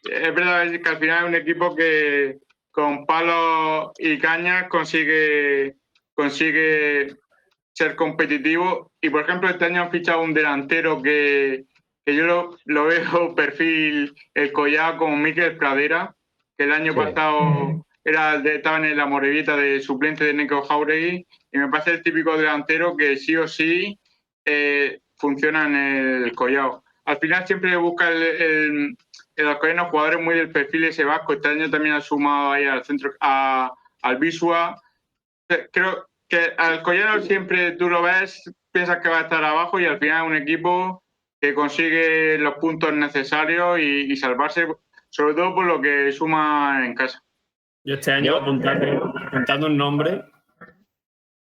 Es verdad que al final es un equipo que con palos y cañas consigue ser competitivo. Y por ejemplo, este año han fichado un delantero que yo lo veo perfil el Collao como Mikel Pradera, que el año pasado estaba en la Morevita de suplente de Neko Jauregui, y me parece el típico delantero que sí o sí funciona en el Collao. Al final siempre busca el Alcoyano jugadores muy del perfil ese vasco. Este año también ha sumado ahí al centro al Visua. Creo que al Alcoyano siempre tú lo ves, piensas que va a estar abajo y al final es un equipo que consigue los puntos necesarios y salvarse, sobre todo por lo que suma en casa. Yo este año apuntando un nombre,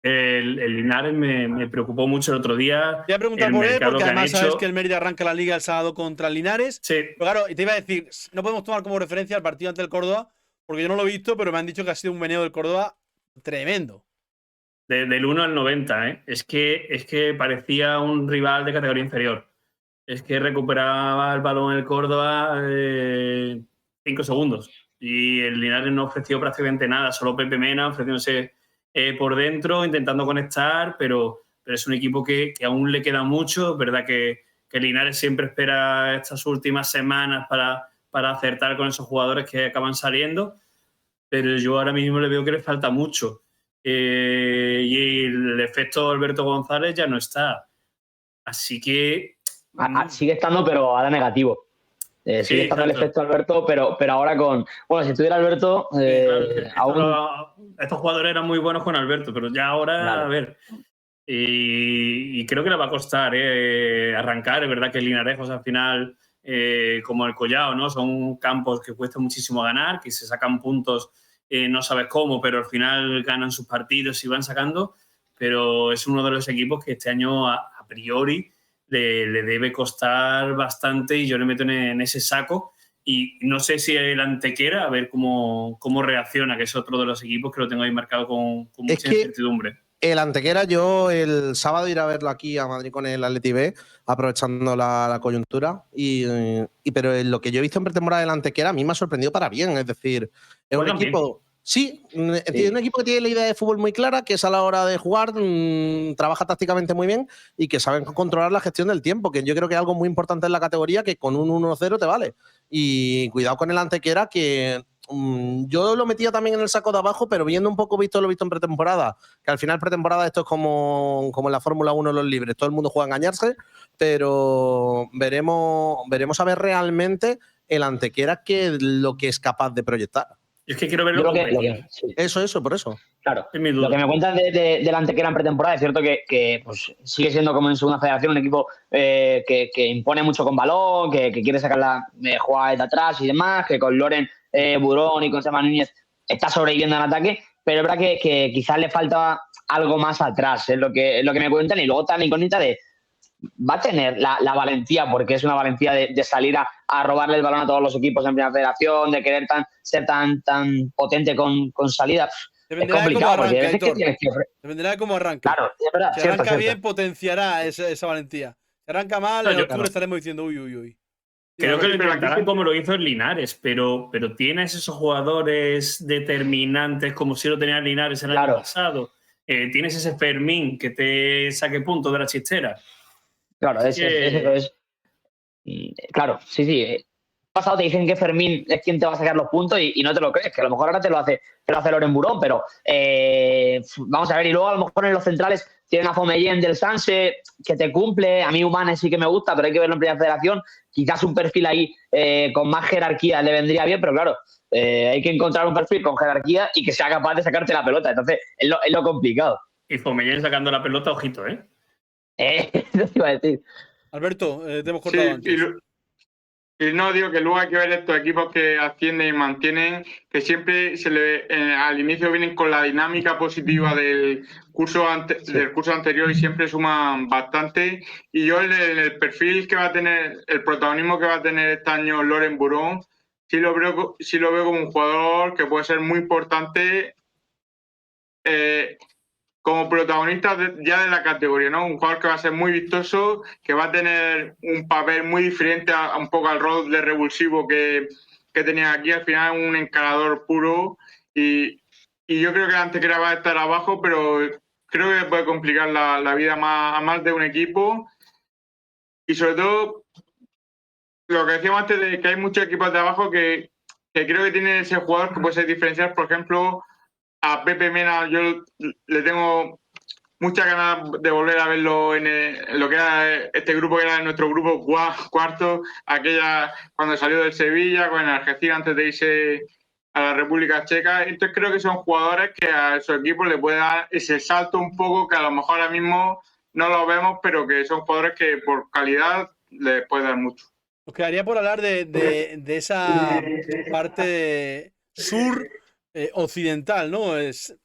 el Linares me preocupó mucho el otro día. Te voy a preguntar por él, porque además sabes que el Mérida arranca la Liga el sábado contra el Linares. Sí. Pero claro, y te iba a decir, no podemos tomar como referencia el partido ante el Córdoba, porque yo no lo he visto, pero me han dicho que ha sido un meneo del Córdoba tremendo. Del 1 al 90, ¿eh? Es que parecía un rival de categoría inferior. Es que recuperaba el balón el Córdoba 5 segundos. Y el Linares no ofreció prácticamente nada, solo Pepe Mena ofreciéndose por dentro, intentando conectar, pero es un equipo que aún le queda mucho. Es verdad que Linares siempre espera estas últimas semanas para acertar con esos jugadores que acaban saliendo, pero yo ahora mismo le veo que le falta mucho. Y el efecto Alberto González ya no está. Así que... sigue estando, pero ahora negativo. Sigue estando el efecto Alberto, pero ahora con... Bueno, si estuviera Alberto... claro, estos jugadores eran muy buenos con Alberto, pero ya ahora, claro. A ver... Y creo que le va a costar arrancar. Es verdad que el Linarejos al final, como el Collao, ¿no? Son campos que cuesta muchísimo ganar, que se sacan puntos no sabes cómo, pero al final ganan sus partidos y van sacando, pero es uno de los equipos que este año a priori le debe costar bastante y yo le meto en ese saco. Y no sé si el Antequera, a ver cómo reacciona, que es otro de los equipos que lo tengo ahí marcado con mucha incertidumbre. El Antequera, yo el sábado iré a verlo aquí a Madrid con el Atleti B, aprovechando la coyuntura. Pero lo que yo he visto en pretemporada del Antequera a mí me ha sorprendido para bien. Es decir, es un equipo. Sí, tiene un equipo que tiene la idea de fútbol muy clara, que es a la hora de jugar, trabaja tácticamente muy bien y que saben controlar la gestión del tiempo, que yo creo que es algo muy importante en la categoría, que con un 1-0 te vale. Y cuidado con el Antequera, que yo lo metía también en el saco de abajo, pero viendo un poco lo visto en pretemporada, que al final pretemporada esto es como en la Fórmula 1 los libres, todo el mundo juega a engañarse, pero veremos a ver realmente el Antequera lo que es capaz de proyectar. Es que quiero verlo. Sí. Eso, por eso. Claro. Lo que me cuentan del Antequera en pretemporada es cierto que pues, sigue siendo como en segunda federación un equipo que impone mucho con balón, que quiere sacar la jugada de atrás y demás, que con Loren, Burón y con Sema Núñez está sobreviviendo en ataque, pero es verdad que quizás le falta algo más atrás, es lo que me cuentan. Y luego está la incógnita de va a tener la valentía, porque es una valentía de salir a robarle el balón a todos los equipos en primera federación, de querer ser tan potente con salida. Es complicado porque a veces que tienes que... Dependerá de cómo arranque. Claro, es verdad. Si arranca bien, potenciará esa valentía. Si arranca mal, en octubre estaremos diciendo uy. Creo que lo intentará como lo hizo en Linares, pero tienes esos jugadores determinantes como si lo tenía Linares el año pasado. Tienes ese Fermín que te saque punto de la chistera. Claro, claro, sí. Pasado te dicen que Fermín es quien te va a sacar los puntos y no te lo crees, que a lo mejor ahora te lo hace Loren Burón, pero vamos a ver. Y luego a lo mejor en los centrales tienen a Fomellén del Sanse, que te cumple. A mí Humanes sí que me gusta, pero hay que verlo en primera federación. Quizás un perfil ahí con más jerarquía le vendría bien, pero claro, hay que encontrar un perfil con jerarquía y que sea capaz de sacarte la pelota. Entonces es lo complicado. Y Fomellén sacando la pelota, ojito, ¿eh? Eso te iba a decir. Alberto, te hemos cortado antes. Y no, digo que luego hay que ver estos equipos que ascienden y mantienen, que siempre al inicio vienen con la dinámica positiva del curso anterior y siempre suman bastante. Y yo en el perfil que va a tener, el protagonismo que va a tener este año Loren Burón, sí lo veo como un jugador que puede ser muy importante como protagonista ya de la categoría, ¿no? Un jugador que va a ser muy vistoso, que va a tener un papel muy diferente un poco al rol de revulsivo que tenía aquí. Al final un encarador puro y yo creo que Antequera va a estar abajo, pero creo que puede complicar la vida a más de un equipo. Y sobre todo, lo que decíamos antes de que hay muchos equipos de abajo que creo que tienen ese jugador que puede ser diferencial. Por ejemplo, a Pepe Mena yo le tengo muchas ganas de volver a verlo en lo que era este grupo, que era nuestro grupo cuarto, cuando salió del Sevilla, con el Algeciras antes de irse a la República Checa. Entonces creo que son jugadores que a su equipo le puede dar ese salto un poco que a lo mejor ahora mismo no lo vemos, pero que son jugadores que por calidad les puede dar mucho. Os quedaría por hablar de esa parte sur occidental, ¿no? Es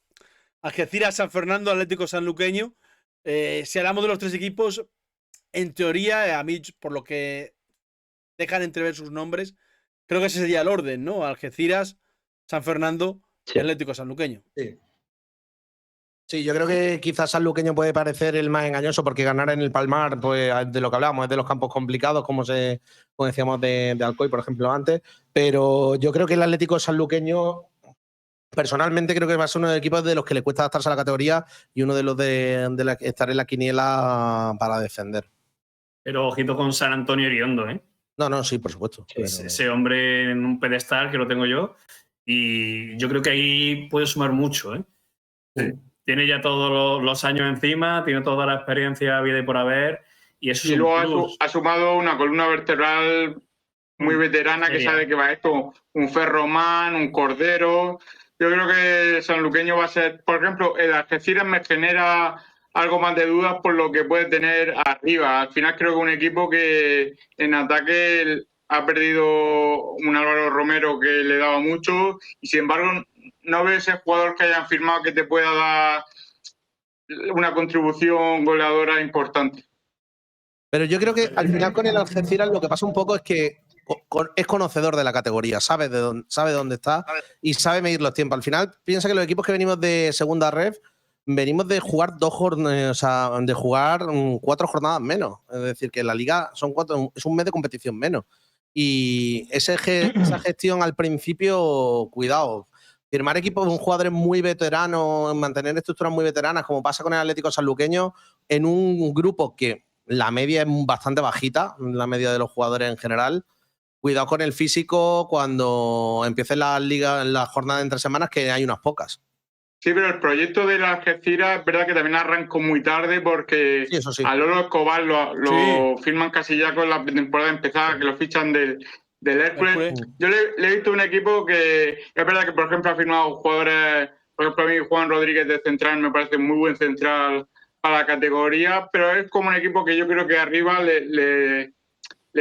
Algeciras, San Fernando, Atlético Sanluqueño. Si hablamos de los tres equipos, en teoría, a mí, por lo que dejan entrever sus nombres, creo que ese sería el orden, ¿no? Algeciras, San Fernando y Atlético Sanluqueño. Sí, yo creo que quizás Sanluqueño puede parecer el más engañoso porque ganar en el Palmar, pues de lo que hablábamos, es de los campos complicados, como decíamos de Alcoy, por ejemplo, antes. Pero yo creo que el Atlético Sanluqueño, personalmente, creo que va a ser uno de los equipos de los que le cuesta adaptarse a la categoría y uno de los de estar en la quiniela para defender. Pero ojito con San Antonio Iriondo, ¿eh? No, sí, por supuesto. Ese hombre en un pedestal que lo tengo yo y yo creo que ahí puede sumar mucho, ¿eh? Sí. Tiene ya todos los años encima, tiene toda la experiencia vida y por haber. Y luego ha sumado una columna vertebral muy veterana que sabe que va esto, un Ferromán, un Cordero. Yo creo que Sanluqueño va a ser, por ejemplo, el Algeciras me genera algo más de dudas por lo que puede tener arriba. Al final creo que un equipo que en ataque ha perdido un Álvaro Romero que le daba mucho y sin embargo no veo ese jugador que hayan firmado que te pueda dar una contribución goleadora importante. Pero yo creo que al final con el Algeciras lo que pasa un poco es que es conocedor de la categoría, sabe dónde está y sabe medir los tiempos. Al final, piensa que los equipos que venimos de segunda ref venimos de jugar 4 jornadas menos. Es decir, que la liga es un mes de competición menos. Y esa gestión al principio, cuidado. Firmar equipos de un jugador muy veterano, mantener estructuras muy veteranas, como pasa con el Atlético Sanluqueño, en un grupo que la media es bastante bajita, la media de los jugadores en general. Cuidado con el físico cuando empiecen las ligas, las jornadas de entre semanas, que hay unas pocas. Sí, pero el proyecto de la Algeciras es verdad que también arrancó muy tarde porque sí. a Lolo Escobar lo firman casi ya con la temporada empezada, que lo fichan del Hércules. Yo le he visto un equipo que es verdad que, por ejemplo, ha firmado jugadores, por ejemplo, a mí Juan Rodríguez de central me parece muy buen central para la categoría, pero es como un equipo que yo creo que arriba le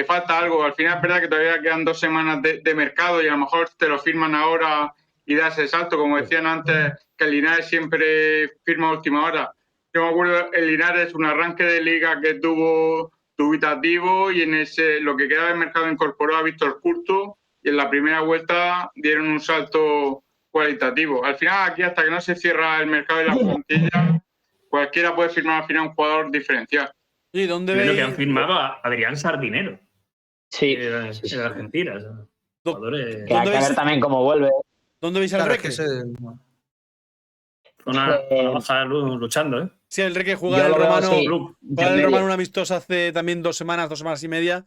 falta algo. Al final es verdad que todavía quedan 2 semanas de mercado y a lo mejor te lo firman ahora y das el salto. Como decían antes, que el Linares siempre firma a última hora. Yo me acuerdo, el Linares, un arranque de liga que tuvo dubitativo y en ese lo que queda del mercado incorporó a Víctor Curto y en la primera vuelta dieron un salto cualitativo. Al final, aquí hasta que no se cierra el mercado de la plantilla, cualquiera puede firmar al final un jugador diferencial. ¿Y dónde veis? Que han firmado a Adrián Sardinero. Sí. En Argentina. Jugadores... Que hay que ver también cómo vuelve. ¿Dónde veis al Reque? Una baja luchando, ¿eh? Sí, el Reque juega en el Romano. Juega en el Romano un amistoso hace también 2 semanas y media.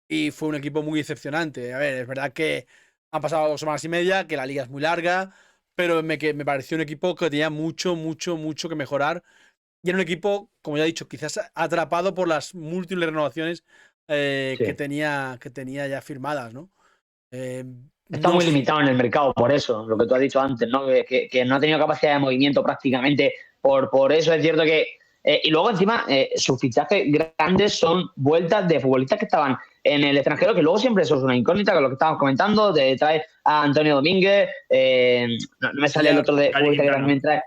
Y fue un equipo muy decepcionante. A ver, es verdad que han pasado 2 semanas y media, que la liga es muy larga. Pero me pareció un equipo que tenía mucho que mejorar. Y era un equipo, como ya he dicho, quizás atrapado por las múltiples renovaciones que tenía ya firmadas, ¿no? Está muy limitado en el mercado, por eso, lo que tú has dicho antes, ¿no? Que no ha tenido capacidad de movimiento prácticamente. Por eso es cierto que... y luego, encima, sus fichajes grandes son vueltas de futbolistas que estaban en el extranjero, que luego siempre eso es una incógnita, con lo que estábamos comentando. Trae a Antonio Domínguez, no me sale el otro de futbolista que también trae.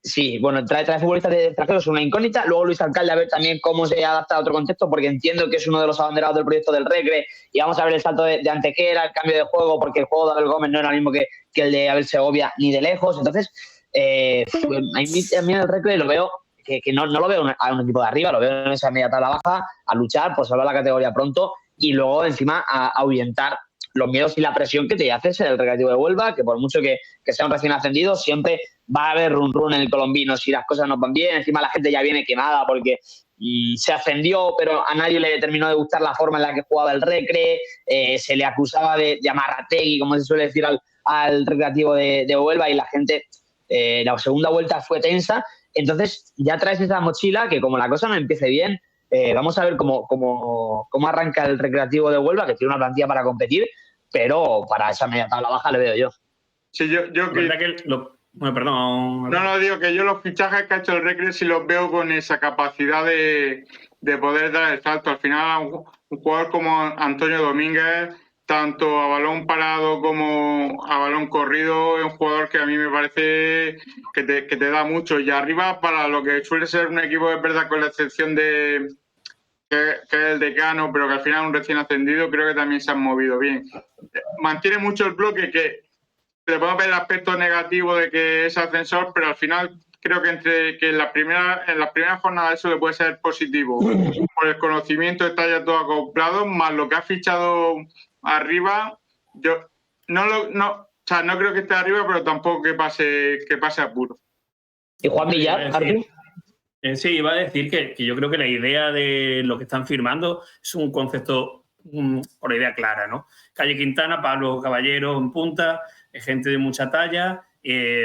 Sí, bueno, trae futbolistas de extranjeros, es una incógnita. Luego Luis Alcalde, a ver también cómo se adapta a otro contexto, porque entiendo que es uno de los abanderados del proyecto del Recre. Y vamos a ver el salto de Antequera, el cambio de juego, porque el juego de Abel Gómez no era el mismo que el de Abel Segovia, ni de lejos. Entonces, a mí el Recre lo veo, que no lo veo a un equipo de arriba, lo veo en esa media tabla baja, a luchar por salvar la categoría pronto y luego encima a ahuyentar los miedos y la presión que te hace ser el Recreativo de Huelva, que por mucho que sea un recién ascendido, siempre va a haber run en el colombino si las cosas no van bien. Encima la gente ya viene quemada porque se ascendió, pero a nadie le terminó de gustar la forma en la que jugaba el Recre. Se le acusaba de amarrategui, como se suele decir al Recreativo de Huelva, y la gente, la segunda vuelta fue tensa. Entonces ya traes esa mochila que, como la cosa no empiece bien, vamos a ver cómo arranca el Recreativo de Huelva, que tiene una plantilla para competir, pero para esa media tabla baja le veo yo. Sí, yo que... Bueno, perdón. No, digo que yo los fichajes que ha hecho el Recre sí los veo con esa capacidad de poder dar el salto. Al final, un jugador como Antonio Domínguez, tanto a balón parado como a balón corrido, es un jugador que a mí me parece que te da mucho. Y arriba, para lo que suele ser un equipo, es verdad, con la excepción de que es el decano, pero que al final es un recién ascendido, creo que también se han movido bien. Mantiene mucho el bloque, que le podemos ver el aspecto negativo de que es ascensor, pero al final creo que en las primeras jornadas eso le puede ser positivo. Por el conocimiento está ya todo acoplado, más lo que ha fichado arriba, yo no creo que esté arriba, pero tampoco que pase apuro. ¿Y Juan Villar, Artur? Sí, iba a decir que yo creo que la idea de lo que están firmando es un concepto, una idea clara, ¿no? Calle Quintana, Pablo Caballero en punta, gente de mucha talla,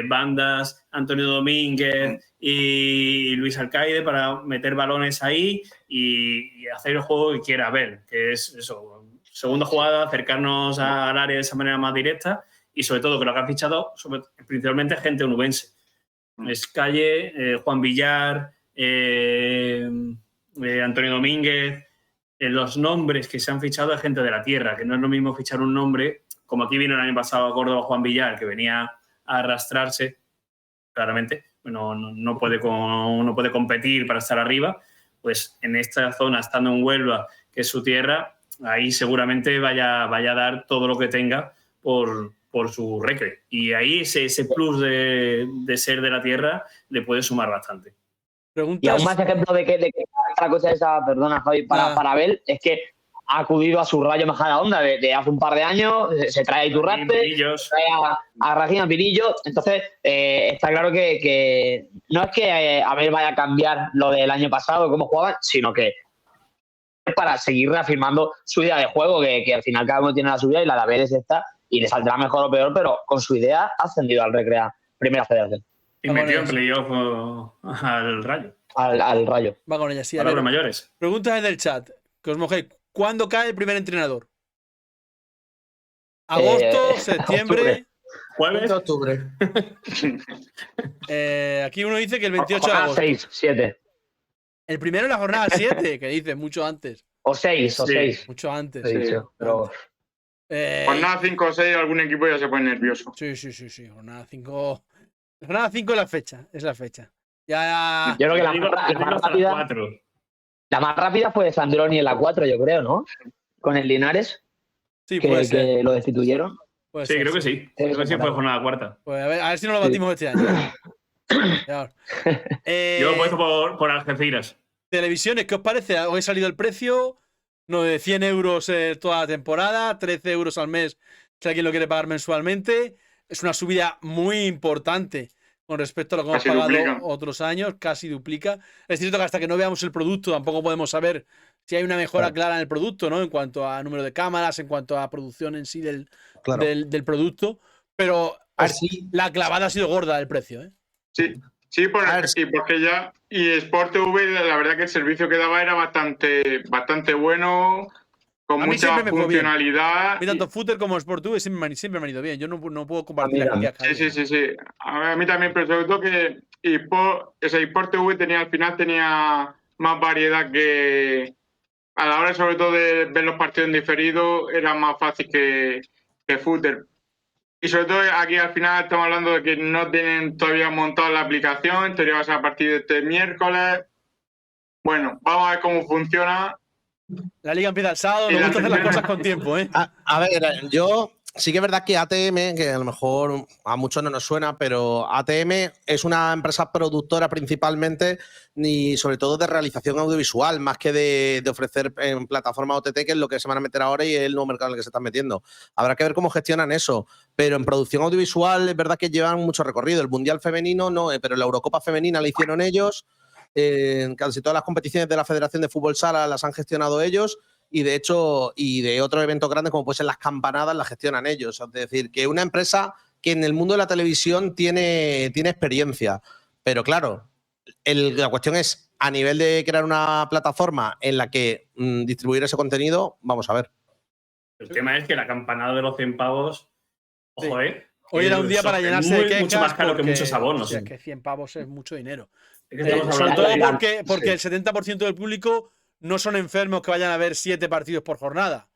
bandas, Antonio Domínguez y Luis Alcaide para meter balones ahí y hacer el juego que quiera ver, que es eso, segunda jugada, acercarnos al área de esa manera más directa y sobre todo que lo que han fichado principalmente gente onubense. Es Calle, Juan Villar, Antonio Domínguez, los nombres que se han fichado de gente de la tierra, que no es lo mismo fichar un nombre, como aquí vino el año pasado a Córdoba Juan Villar, que venía arrastrarse, claramente, no puede competir para estar arriba, pues en esta zona, estando en Huelva, que es su tierra, ahí seguramente vaya a dar todo lo que tenga por su Recre. Y ahí ese plus de ser de la tierra le puede sumar bastante. Y aún más ejemplo de que la cosa esa, perdona Javi, para Abel, es que ha acudido a su Rayo Majadahonda de hace un par de años, se trae a Iturraspe, trae a Regina Pinillo. Entonces, está claro que no es que Abel vaya a cambiar lo del año pasado, cómo jugaban, sino que para seguir reafirmando su idea de juego, que al final cada uno tiene la suya y la de Abel es esta, y le saldrá mejor o peor, pero con su idea ha ascendido al Recrea Primera Federación. Y metió en playoff al Rayo. Al Rayo. Va con ella, sí. Palabras mayores. Preguntas en el chat. Que os mojéis. ¿Cuándo cae el primer entrenador? ¿Agosto, septiembre? ¿Jueves? Octubre. Aquí uno dice que el 28 de agosto. 6, 7. El primero en la jornada 7, que dice, mucho antes. O 6. Mucho antes. He dicho, pero... Jornada 5 o 6, algún equipo ya se pone nervioso. Sí. Jornada 5. Jornada 5 es la fecha. Ya. Yo creo que la más rápida fue Sandroni en la 4, yo creo, ¿no? Con el Linares. Sí, que lo destituyeron. Sí, creo que sí. Creo que sí fue jornada 4. Pues a ver si no lo batimos este año. Yo lo he puesto por Algeciras. Televisiones, ¿qué os parece? Hoy ha salido el precio. No, de 100 euros toda la temporada, 13 euros al mes si alguien lo quiere pagar mensualmente. Es una subida muy importante con respecto a lo que hemos pagado otros años, casi duplica. Es cierto que hasta que no veamos el producto tampoco podemos saber si hay una mejora clara en el producto, ¿no? En cuanto a número de cámaras, en cuanto a producción en sí del producto. Pero la clavada ha sido gorda del precio, ¿eh? Sí, porque ya Sport TV, la verdad que el servicio que daba era bastante bueno, con mucha funcionalidad. A mí tanto Footer como Sport TV siempre me han ido bien. Yo no puedo compartir la crítica. Sí. A mí también, pero sobre todo que Sport TV al final tenía más variedad, que a la hora sobre todo de ver los partidos en diferido era más fácil que Footer. Y sobre todo aquí al final estamos hablando de que no tienen todavía montado la aplicación, en teoría va a ser a partir de este miércoles. Bueno, vamos a ver cómo funciona. La liga empieza el sábado, nos gusta hacer las cosas con tiempo, ¿eh? A ver, yo sí que es verdad que ATM, que a lo mejor a muchos no nos suena, pero ATM es una empresa productora principalmente y sobre todo de realización audiovisual, más que de ofrecer en plataforma OTT, que es lo que se van a meter ahora y es el nuevo mercado en el que se están metiendo. Habrá que ver cómo gestionan eso, pero en producción audiovisual es verdad que llevan mucho recorrido. El Mundial Femenino no, pero la Eurocopa Femenina la hicieron ellos. Casi todas las competiciones de la Federación de Fútbol Sala las han gestionado ellos. Y de hecho, de otros eventos grandes como pueden ser las campanadas, las gestionan ellos. Es decir, que una empresa que en el mundo de la televisión tiene experiencia. Pero claro, la cuestión es, a nivel de crear una plataforma en la que distribuir ese contenido, vamos a ver. El tema es que la campanada de los 100 pavos, ojo, Hoy era un día para llenarse de quejas. Mucho más caro que muchos abonos. O sea, que 100 pavos es mucho dinero. Sobre todo porque el 70% del público no son enfermos que vayan a ver 7 partidos por jornada.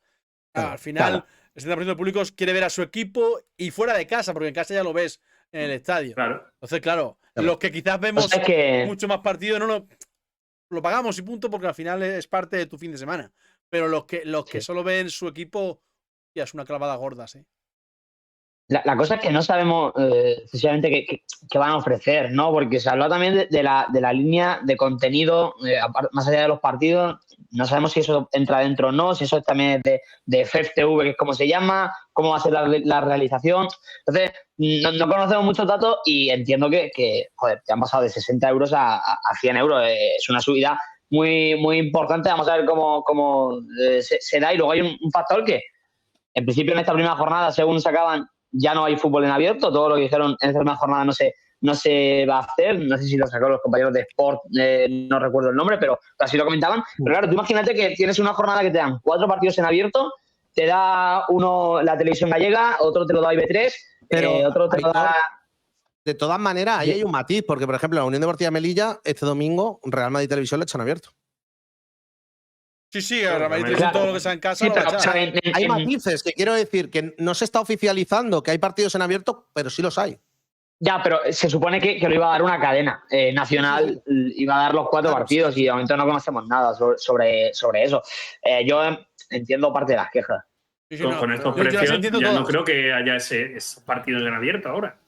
Al final, el 70% del público quiere ver a su equipo y fuera de casa, porque en casa ya lo ves en el estadio. Claro. Entonces, claro, los que quizás vemos mucho más partidos, lo pagamos y punto, porque al final es parte de tu fin de semana. Pero los que solo ven su equipo, ya es una clavada gorda, ¿sí? La cosa es que no sabemos excesivamente qué van a ofrecer, ¿no? Porque se habló también de la línea de contenido, más allá de los partidos. No sabemos si eso entra dentro o no, si eso también es de FEF-TV, que es como se llama, cómo va a ser la realización. Entonces, no conocemos muchos datos y entiendo que han pasado de 60 euros a 100 euros. Es una subida muy, muy importante. Vamos a ver cómo se da. Y luego hay un factor que, en principio, en esta primera jornada, según sacaban, ya no hay fútbol en abierto. Todo lo que dijeron en esta primera jornada no se va a hacer. No sé si lo sacaron los compañeros de Sport, no recuerdo el nombre, pero así lo comentaban. Pero claro, tú imagínate que tienes una jornada que te dan 4 partidos en abierto, te da uno la televisión gallega, otro te lo da IB3, pero otro te lo da... De todas maneras, ahí hay un matiz, porque, por ejemplo, la Unión Deportiva Melilla, este domingo, Real Madrid Televisión le echan abierto. Sí, a Real Madrid todo lo que sea en casa. Hay matices, que quiero decir que no se está oficializando que hay partidos en abierto, pero sí los hay. Ya, pero se supone que lo iba a dar una cadena nacional, iba a dar los 4 partidos y de momento no conocemos nada sobre eso. Yo entiendo parte de las quejas. Sí, sí, Con no, estos yo las precios entiendo ya no todas. creo que haya ese partido en abierto ahora.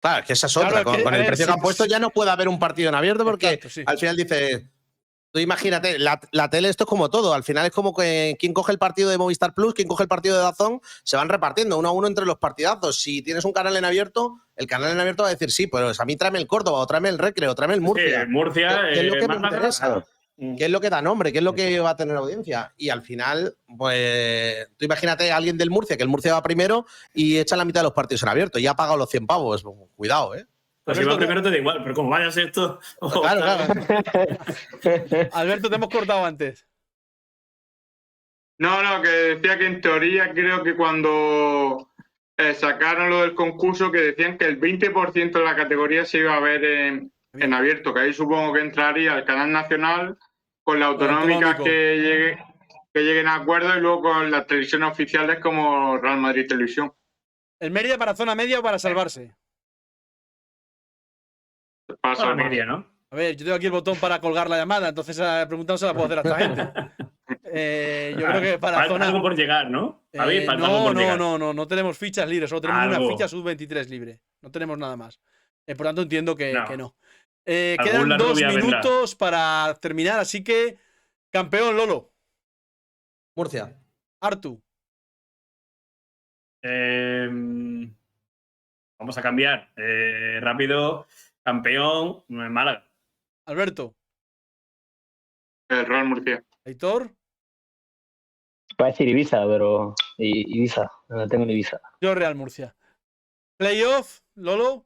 Claro, es que esa es Claro, otra. es que, Con a el ver, precio que han puesto ya no puede haber un partido en abierto porque Exacto, sí. al final dice. Tú imagínate, la tele esto es como todo. Al final es como que quien coge el partido de Movistar Plus, quien coge el partido de DAZN, se van repartiendo uno a uno entre los partidazos. Si tienes un canal en abierto, el canal en abierto va a decir, sí, pues a mí tráeme el Córdoba, o tráeme el Recre, o tráeme el Murcia. Sí, Murcia, ¿Qué es lo que me Málaga, interesa? ¿Qué es lo que da nombre? ¿Qué es lo que va a tener audiencia? Y al final, pues tú imagínate a alguien del Murcia, que el Murcia va primero y echa la mitad de los partidos en abierto y ha pagado los 100 pavos. Cuidado, ¿eh? Pues si va primero te da igual, pero como vayas esto. Claro. Alberto, te hemos cortado antes. No, que decía que en teoría creo que cuando sacaron lo del concurso que decían que el 20% de la categoría se iba a ver en abierto, que ahí supongo que entraría el canal nacional con las autonómicas que lleguen a acuerdo y luego con las televisiones oficiales como Real Madrid Televisión. ¿El Mérida para zona media o para salvarse? Para la media, ¿no? A ver, yo tengo aquí el botón para colgar la llamada, entonces preguntando se la puedo hacer a esta gente. Yo creo que para falta zona. algo por llegar, ¿no? Javi, falta algo por llegar. No tenemos fichas libres, solo tenemos una ficha sub-23 libre. No tenemos nada más. Por tanto, entiendo que no. Quedan 2 minutos para terminar, así que campeón, Lolo. Murcia. Artu. Vamos a cambiar. Rápido. Campeón, Málaga. Alberto. El Real Murcia. Aitor. Voy a decir Ibiza, pero Ibiza. No tengo ni Ibiza. Yo Real Murcia. Playoff, Lolo.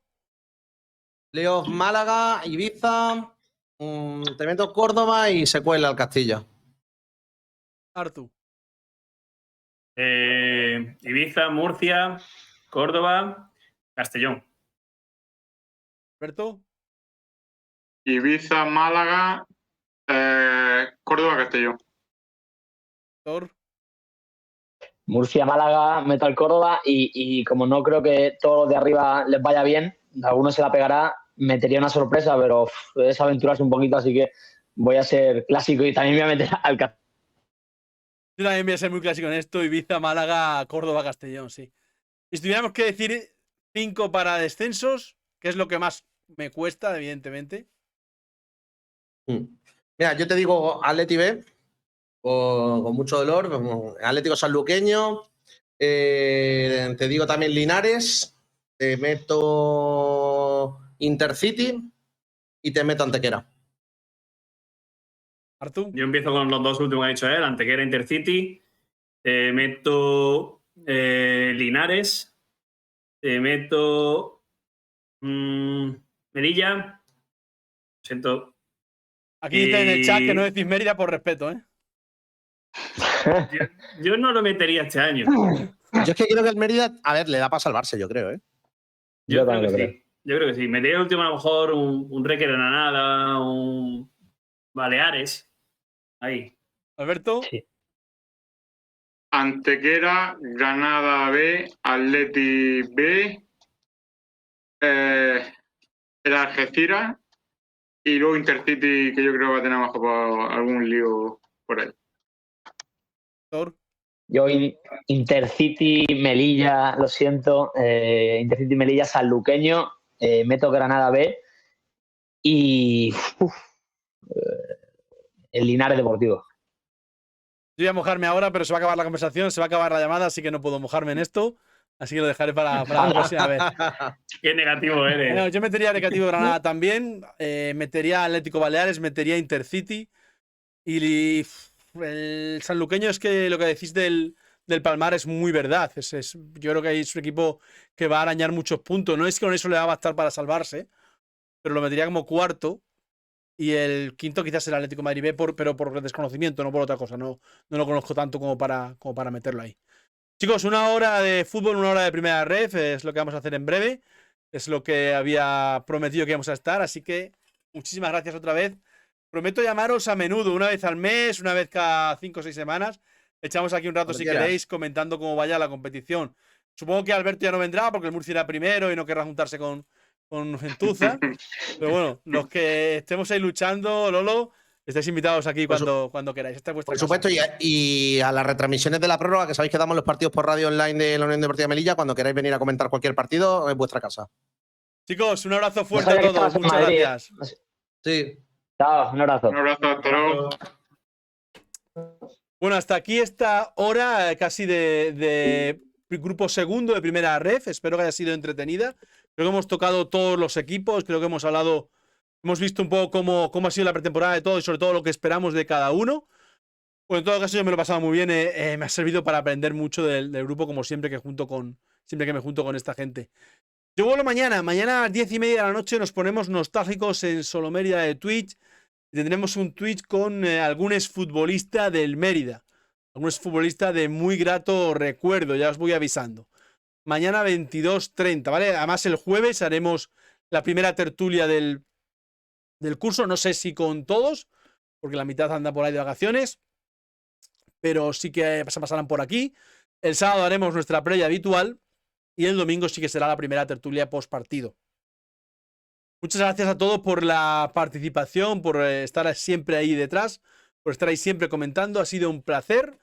Playoff Málaga, Ibiza. Te meto Córdoba y se cuela al Castilla. Artu. Ibiza, Murcia, Córdoba, Castellón. Alberto. Ibiza, Málaga, Córdoba, Castellón. Aitor. Murcia, Málaga, meto al Córdoba y como no creo que todos los de arriba les vaya bien, alguno se la pegará, metería una sorpresa, pero es aventurarse un poquito, así que voy a ser clásico y también voy a meter al Castellón. Yo también voy a ser muy clásico en esto, Ibiza, Málaga, Córdoba, Castellón, sí. Y si tuviéramos que decir 5 para descensos, que es lo que más me cuesta, evidentemente. Mira, yo te digo Atleti B, con mucho dolor, Atlético Sanluqueño, te digo también Linares, te meto Intercity y te meto Antequera. Artu. Yo empiezo con los 2 últimos que ha dicho él, Antequera, Intercity. Meto Linares. Meto Melilla. Siento. Aquí dice en el chat que no decís Mérida por respeto, ¿eh? Yo no lo metería este año. Yo es que creo que el Mérida, a ver, le da para salvarse, yo creo, ¿eh? Yo creo que sí. Yo creo que sí. Metería el último a lo mejor un Reque de Granada, un Baleares. Ahí. Alberto. Sí. Antequera, Granada B, Atleti B, el Algeciras y luego Intercity, que yo creo que va a tener bajo por algún lío por ahí. Yo Intercity, Melilla, lo siento, Intercity, Melilla, Sanluqueño, meto Granada B y el Linares Deportivo. Yo voy a mojarme ahora, pero se va a acabar la conversación, se va a acabar la llamada, así que no puedo mojarme en esto. Así que lo dejaré para la próxima vez. Qué negativo eres. No, yo metería negativo Granada también, metería Atlético Baleares, metería Intercity y el sanluqueño es que lo que decís del Palmar es muy verdad. Yo creo que es un equipo que va a arañar muchos puntos. No es que con eso le va a bastar para salvarse, pero lo metería como cuarto. Y el quinto quizás el Atlético de Madrid B, pero por desconocimiento, no por otra cosa. No lo conozco tanto como para meterlo ahí. Chicos, 1 hora de fútbol, 1 hora de primera ref, es lo que vamos a hacer en breve. Es lo que había prometido que íbamos a estar, así que muchísimas gracias otra vez. Prometo llamaros a menudo, una vez al mes, una vez cada 5 o 6 semanas. Echamos aquí un rato si queréis, comentando cómo vaya la competición. Supongo que Alberto ya no vendrá porque el Murcia era primero y no querrá juntarse con Gentuza. Pero bueno, los que estemos ahí luchando, Lolo, estáis invitados aquí cuando queráis. Esta es vuestra Por supuesto, y a las retransmisiones de la prórroga, que sabéis que damos los partidos por radio online de la Unión Deportiva Melilla, cuando queráis venir a comentar cualquier partido, es vuestra casa. Chicos, un abrazo fuerte a todos. Muchas gracias. Sí. Chao, un abrazo. Un abrazo, hasta luego. Bueno, hasta aquí esta hora casi de grupo segundo de primera ref. Espero que haya sido entretenida. Creo que hemos tocado todos los equipos. Creo que hemos hablado, hemos visto un poco cómo ha sido la pretemporada de todo y sobre todo lo que esperamos de cada uno. Bueno, en todo caso yo me lo he pasado muy bien. Me ha servido para aprender mucho del grupo, como siempre que me junto con esta gente. Yo vuelvo mañana. Mañana a las 10:30 de la noche nos ponemos nostálgicos en Solo Mérida de Twitch. Tendremos un Twitch con algún exfutbolista del Mérida. Algún exfutbolista de muy grato recuerdo, ya os voy avisando. Mañana 22:30, ¿vale? Además el jueves haremos la primera tertulia del curso. No sé si con todos, porque la mitad anda por ahí de vacaciones. Pero sí que se pasarán por aquí. El sábado haremos nuestra previa habitual. Y el domingo sí que será la primera tertulia post partido. Muchas gracias a todos por la participación, por estar siempre ahí detrás, por estar ahí siempre comentando. Ha sido un placer.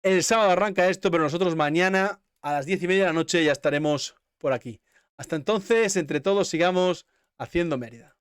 El sábado arranca esto, pero nosotros mañana a las 10:30 de la noche ya estaremos por aquí. Hasta entonces, entre todos, sigamos haciendo Mérida.